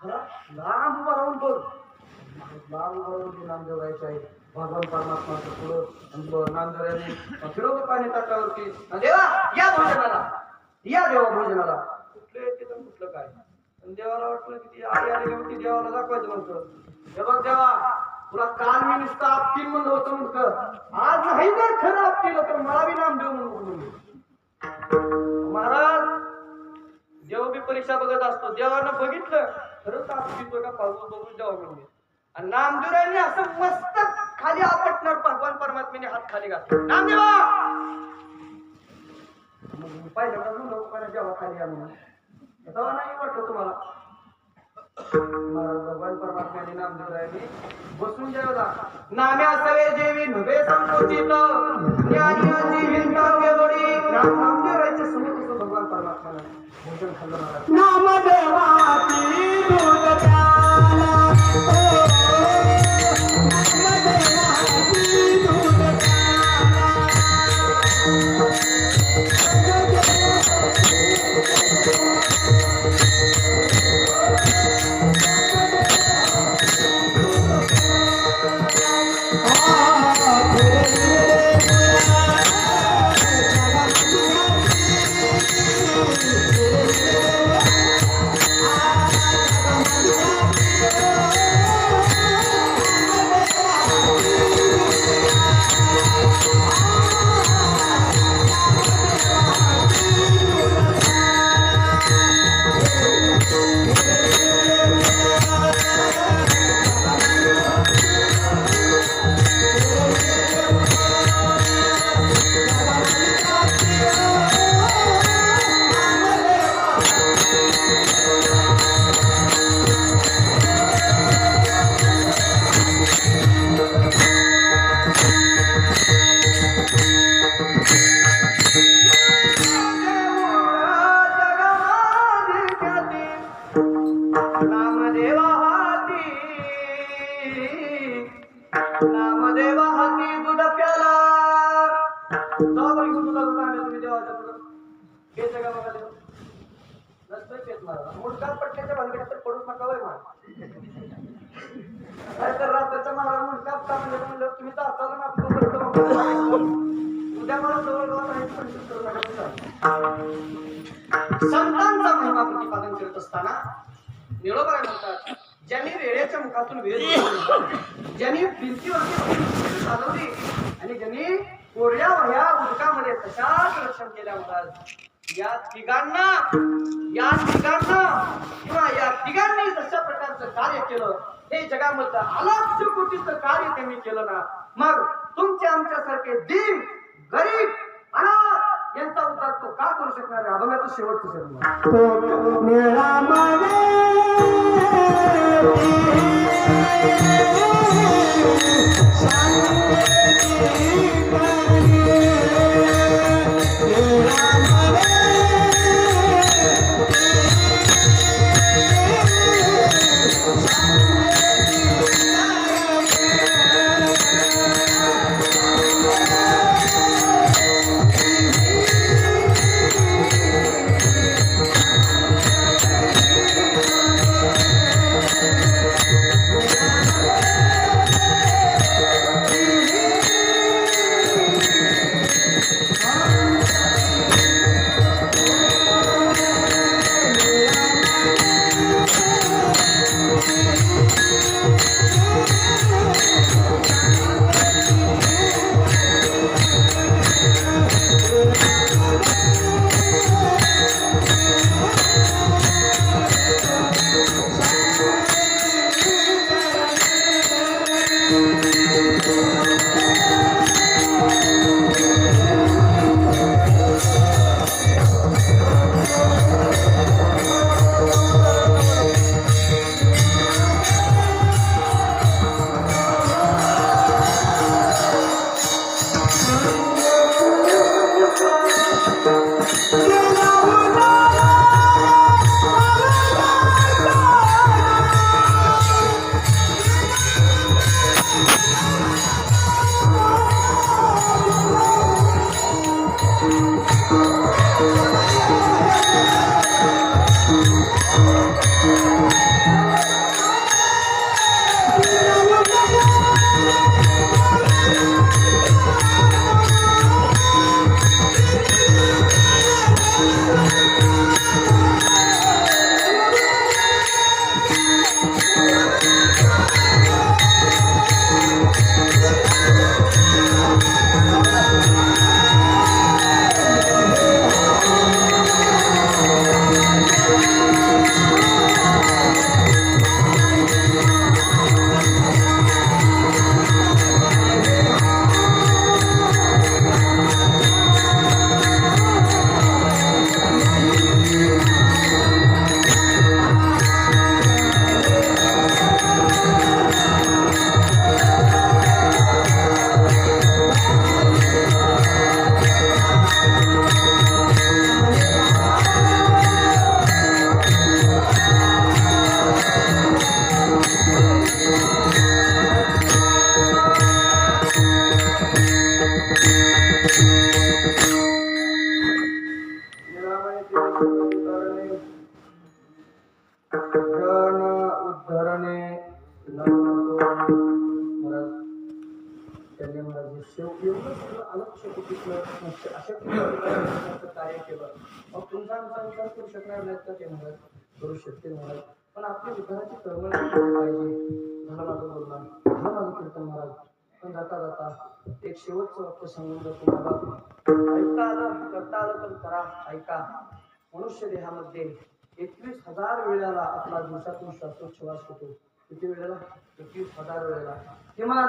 जरा लांब उभा राहून बघ, लांब उभा राहून नामदेव गायचं आहे. भगवान परमात्माचं पुढं नामदेवाने फिरवलं पाणी ताटावरती. देवा या भोजनाला, या देवा भोजनाला. कुठलं येते तर कुठलं काय. देवाला वाटलं की ती आई आली होती, देवाला दाखवायचं म्हणतं. हे बघ देवा, तुला काल मी नुसतं आपटील म्हणलं होतं म्हणतं, आज नाही ना खरं आपटील तर मला बी नामदेव म्हणून. महाराज देव बी परीक्षा बघत असतो. देवानं बघितलं खरंच आपटीतोय का पाहू बघून देवा म्हणजे. आणि नामदेवरायांनी असं मस्त खाली आपटणार, भगवान परमात्म्याने हात खाली घातला. नामदेवा पाहिलं जेव्हा खाली या म्हणून तेव्हा नाही वाटलं तुम्हाला. भगवान परमात्म्याने नामदेवरायांनी बसून जेवला. नामे असावे जेवी नव्हे संकोचित, ज्ञानी अशी हिंसा केवढी. नामदेवरायांच्या समोर कसं भगवान परमात्म्याने भोजन खाल्लं महाराज. नामदेवाची दूध प्याला, नामदेवाची दूध नामदेवा हाती दूध प्याला. जाऊ बरं घेऊन तुला दूध आणलं तुम्ही देवाच्या पुढं. घेते का बघा देव नसतोय पेत मला. मुडकात पटल्याच्या भानगडीत तर पडूच नका वय मला. तर रात्रीच्या मला मुडकात टाकलं म्हणलं तुम्ही तर आता ना आपलं उद्या मला जवळ संतांचा महिमा प्रतिपादन करत असताना निरोप काय म्हणतात, ज्यांनी रेड्याच्या मुखातून वेळ ज्यांनी भिंतीवरती चालवली आणि ज्यांनी कोरड्या वह्या उदकामध्ये तशाच रक्षण केल्या होतात. या तिघांना किंवा या तिघांनी जशा प्रकारचं कार्य केलं हे जगामधलं अलाक्ष कोटीचं कार्य त्यांनी केलं ना, मग तुमचे आमच्यासारखे दीन गरीब अनाथ यांचा उद्धार तो का करू शकणार आहे. अभंगाचं शेवटचं शब्द मेळा मागे जन उद्धरणे महाराज त्यांनी महाराज शेवटी एवढं सगळं अलक्ष कुठलं अशा प्रकारचं कार्य केलं. मग तुमचा आमचा विचार करू शकणार नाहीत का ते महाराज? करू शकतील महाराज, पण आपली विचाराची तळमळ पाहिजे. झालं माझं बोलणं, झालं माझं कीर्तन महाराज. पण जाता जाता एक शेवटचं वाक्य सांगून जातो मला. ऐकता आलं करता आलं तर करा. ऐका, मनुष्य देहामध्ये 21,000 वेळेला आपला दिवसातून श्वासोच्छवास होतो. किती वेळेला? 21,000 वेळेला. किमान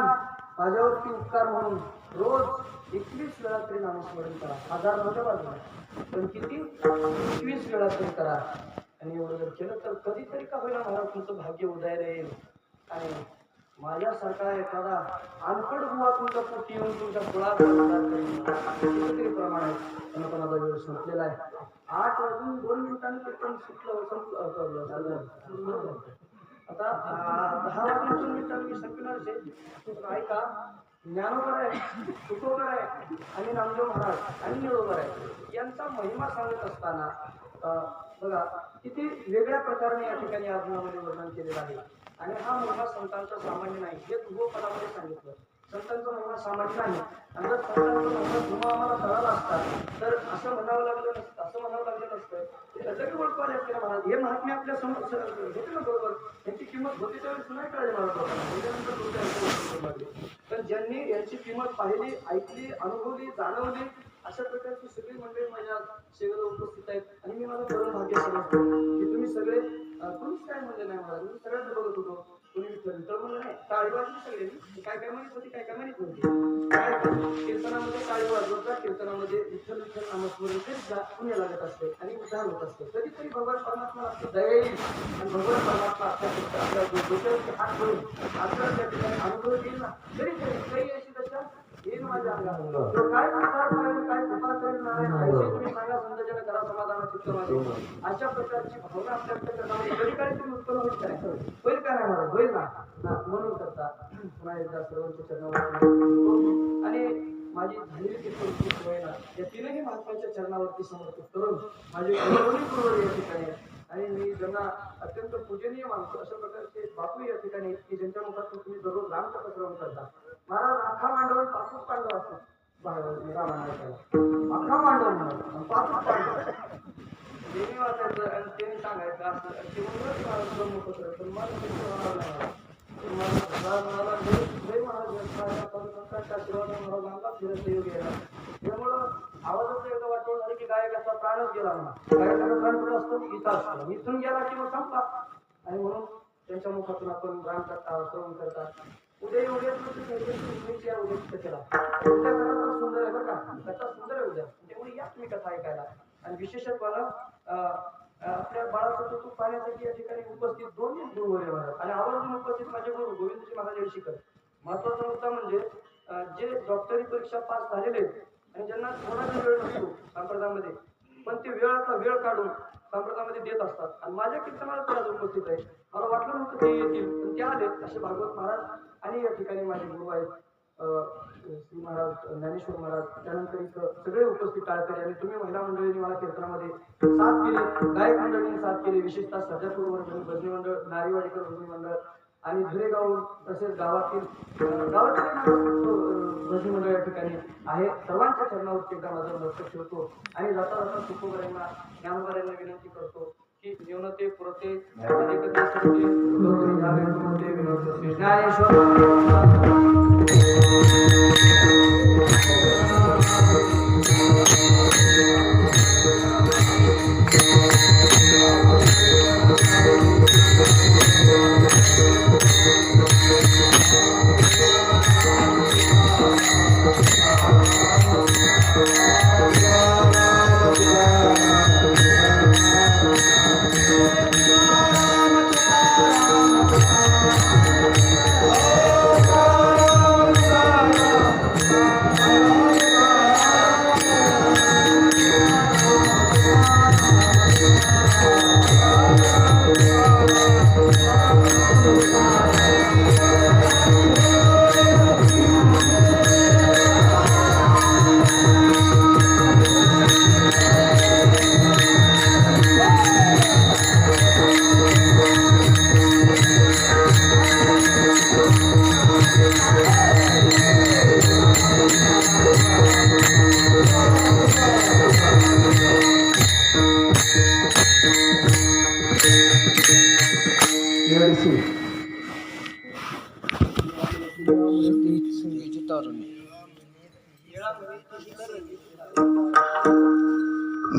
माझ्यावरती उपकार म्हणून रोज 21 वेळा तरी नामस्मरण करा. 1000 नव्हत्या बाजूला, पण किती? 21 वेळा तरी करा. आणि एवढं जर केलं तर कधीतरी का होईना महाराज तुमचं भाग्य उदयाला येईल. आणि माझ्यासारखा एखादा अनपड बुवा तुमच्या पोटी येऊन तुमच्या कुळात कितीतरी प्रमाण आहे. त्यांना पण आता वेळ संपलेला आहे. 8 वाजून 2 मिनिटांनी कीर्तन संपलं. आता 10 वाजून 2 मिनिटांनी मी संपणारच आहे. ऐका, ज्ञानोबर आहे, तुकोबर आहे आणि नामदेव महाराज आणि निळोबर आहे यांचा महिमा सांगत असताना बघा किती वेगळ्या प्रकारे या ठिकाणी आज्ञामध्ये वर्णन केलेलं आहे. आणि हा महिमा संतांचा सामान्य नाही, हे ध्रुवपदामध्ये सांगितलं. संतांचा महिमा सामान्य नाही. आणि जर संतांचा महिमा ध्रुव आम्हाला कळाला असता तर असं म्हणावं लागलं नसतं, असं म्हणावं लागलं नसतं. त्याच्याकडे ओळखू आले असते ना महाराज. हे महात्मे आपल्या समोर होते ना बरोबर. यांची किंमत होती त्यावेळेस नाही कळली महाराज लोकांना. तर ज्यांनी यांची किंमत पाहिली, ऐकली, अनुभवली, जाणवली, अशा प्रकारची सगळी मंडळी माझ्या सेवेला उपस्थित आहेत. आणि मी माझं परम भाग्य समजतो की तुम्ही सगळे कोणीच काय म्हणले नाही महाराज. मी सगळ्यांना बघत होतो, कोणी विठ्ठल म्हणलं नाही, टाळी वाजली सगळ्यांनी. काय काय म्हणत होती, काय काय म्हणत नव्हती. काय कीर्तनामध्ये टाळी वाजवत जा, कीर्तनामध्ये विठ्ठल विठ्ठल नामस्मरण करीत पुण्य लागत असते आणि उद्धार होत असते. कधीतरी भगवान परमात्मा दया येईल आणि भगवान परमात्मा आपल्या डोक्यावरती हात धरून आपल्याला त्या ठिकाणी अनुभव येईल ना. तरी काही अशी दशा येईल माझ्या अंगात. काय प्रकार करेल, काय कृपा करेल नारायण ऐशी तुम्ही सांगा. समजायला करा समाधान चित्त माझे. अशा प्रकारची भावना आपल्या करण्यामध्ये कधी काही तुम्ही उत्पन्न होईल काय होईल का नाही मला? होईल ना. म्हणून करता पुन्हा एकदा सर्वांच्या चरणावर आणि माझी झालेली कीर्तनची सोय ना या तीनही महात्म्याच्या चरणावरती समर्पित करून माझे पूर्व या ठिकाणी. आणि मी ज्यांना अत्यंत पूजनीय मानतो अशा प्रकारचे बापू या ठिकाणी की ज्यांच्या मुखातून तुम्ही दररोज रामकथा श्रवण करता. महाराज अख्खा मांडवर पाचच पांडव असतात रामायणाला. अख्खा मांडवर म्हणून पाचच पांडव त्यांनी वाचायचं आणि त्यांनी सांगायचं असं ते म्हणूनच ब्रह्मपुत्र. पण मला त्यामुळं आवाजाचं एकदा वाटवून झालं की गायकाचा प्राणच गेला म्हणा. गायकाचा प्राण कुठं असतो? इथं असतो. इथून गेला की मग संपला. आणि म्हणून त्यांच्या मुखातून आपण रामकथा श्रवण करतात. उद्या उद्या केला उद्या कथा सुंदर आहे बरं का. कथा सुंदर आहे उद्या, त्यामुळे या तुम्ही कथा ऐकायला. आणि विशेषत मला आपल्या बाळाचं कौतुक पाहण्यासाठी या ठिकाणी उपस्थित 2 गुरुवर्य महाराज आणि आवर्जून उपस्थित माझे गुरु गोविंदजी महाराज येळशीकर. महत्वाचा मुद्दा म्हणजे जे डॉक्टरी परीक्षा पास झालेले आणि ज्यांना थोडासा वेळ नसतो संप्रदायामध्ये, पण ते वेळ काढून संप्रदायामध्ये देत असतात. आणि माझ्या कीर्तनाला ते आज उपस्थित आहे. मला वाटलं नव्हतं ते येतील, पण ते आले. असे भागवत महाराज आणि या ठिकाणी माझे गुरु आहेत श्री महाराज ज्ञानेश्वर महाराज, त्यानंतर इथं सगळे उपस्थित टाळकरी. आणि तुम्ही महिला मंडळींनी मला कीर्तनामध्ये साथ केली, गायक मंडळींनी साथ केली. विशेषतः सर्जापूर वर्ग भजनी मंडळ, नारीवाडीकर भजनी मंडळ आणि धुरेगाव तसेच गावातील भजनी मंडळ या ठिकाणी आहे. सर्वांच्या चरणावरती एकदा माझं लक्ष ठेवतो आणि जाता जाता तुकोबऱ्यांना ज्ञानोबऱ्यांना विनंती करतो की न्यूनते पुरते ज्ञानेश्वर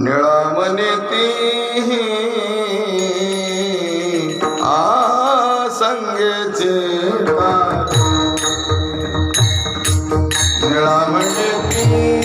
निळामने ती संगेचे निळामने ती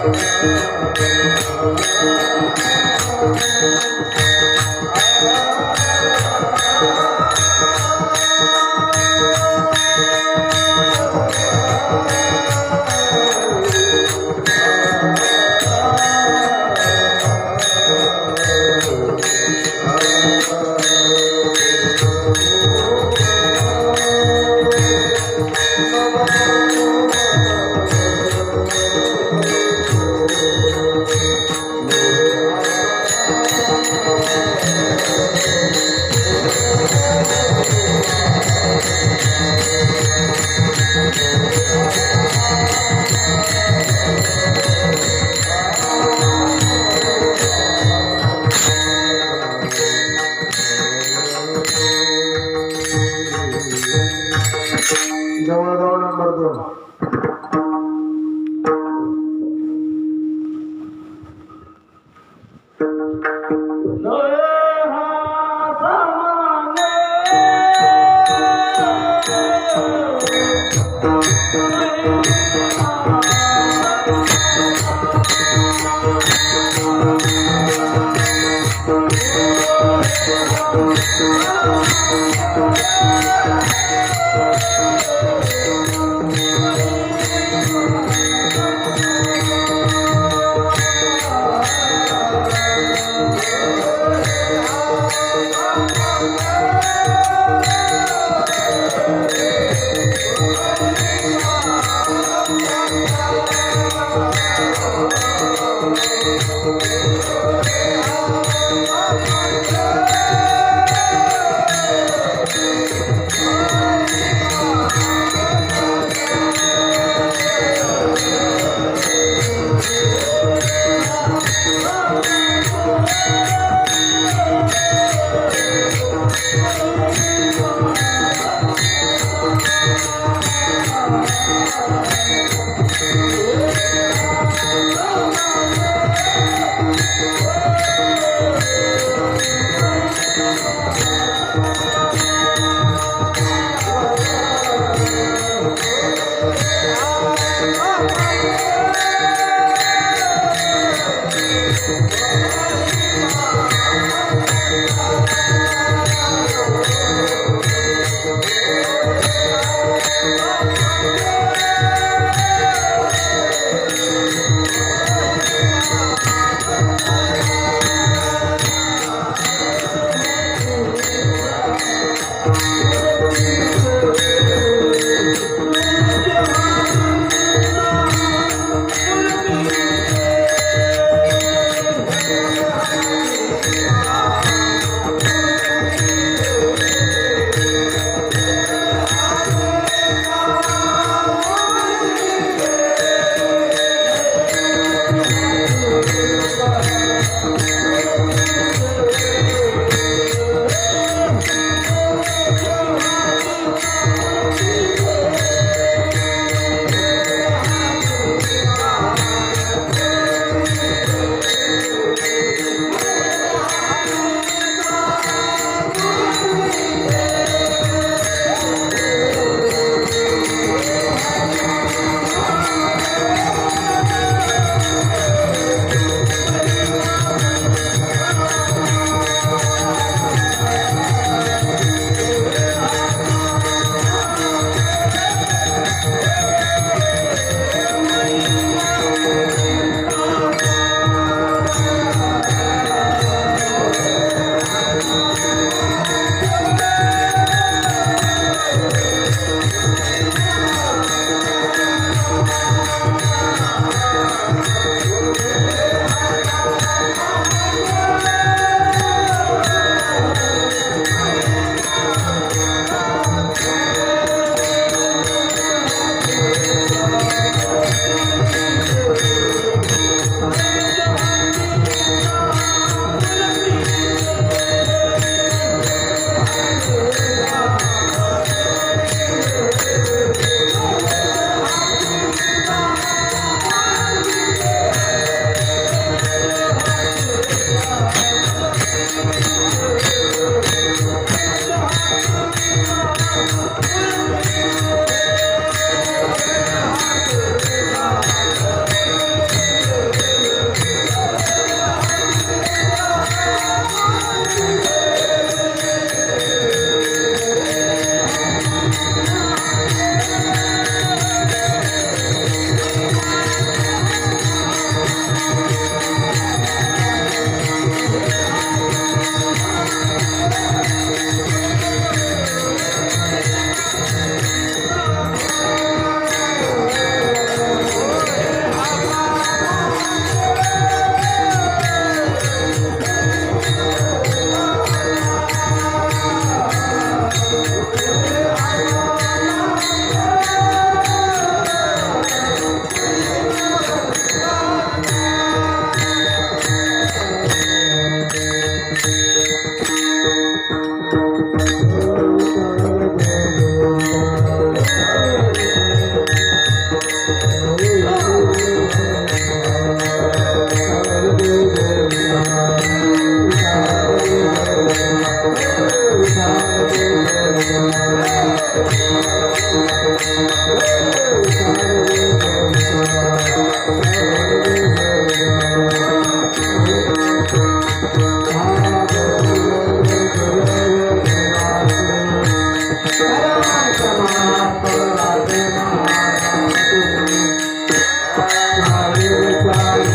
Thank you. विठ्ठल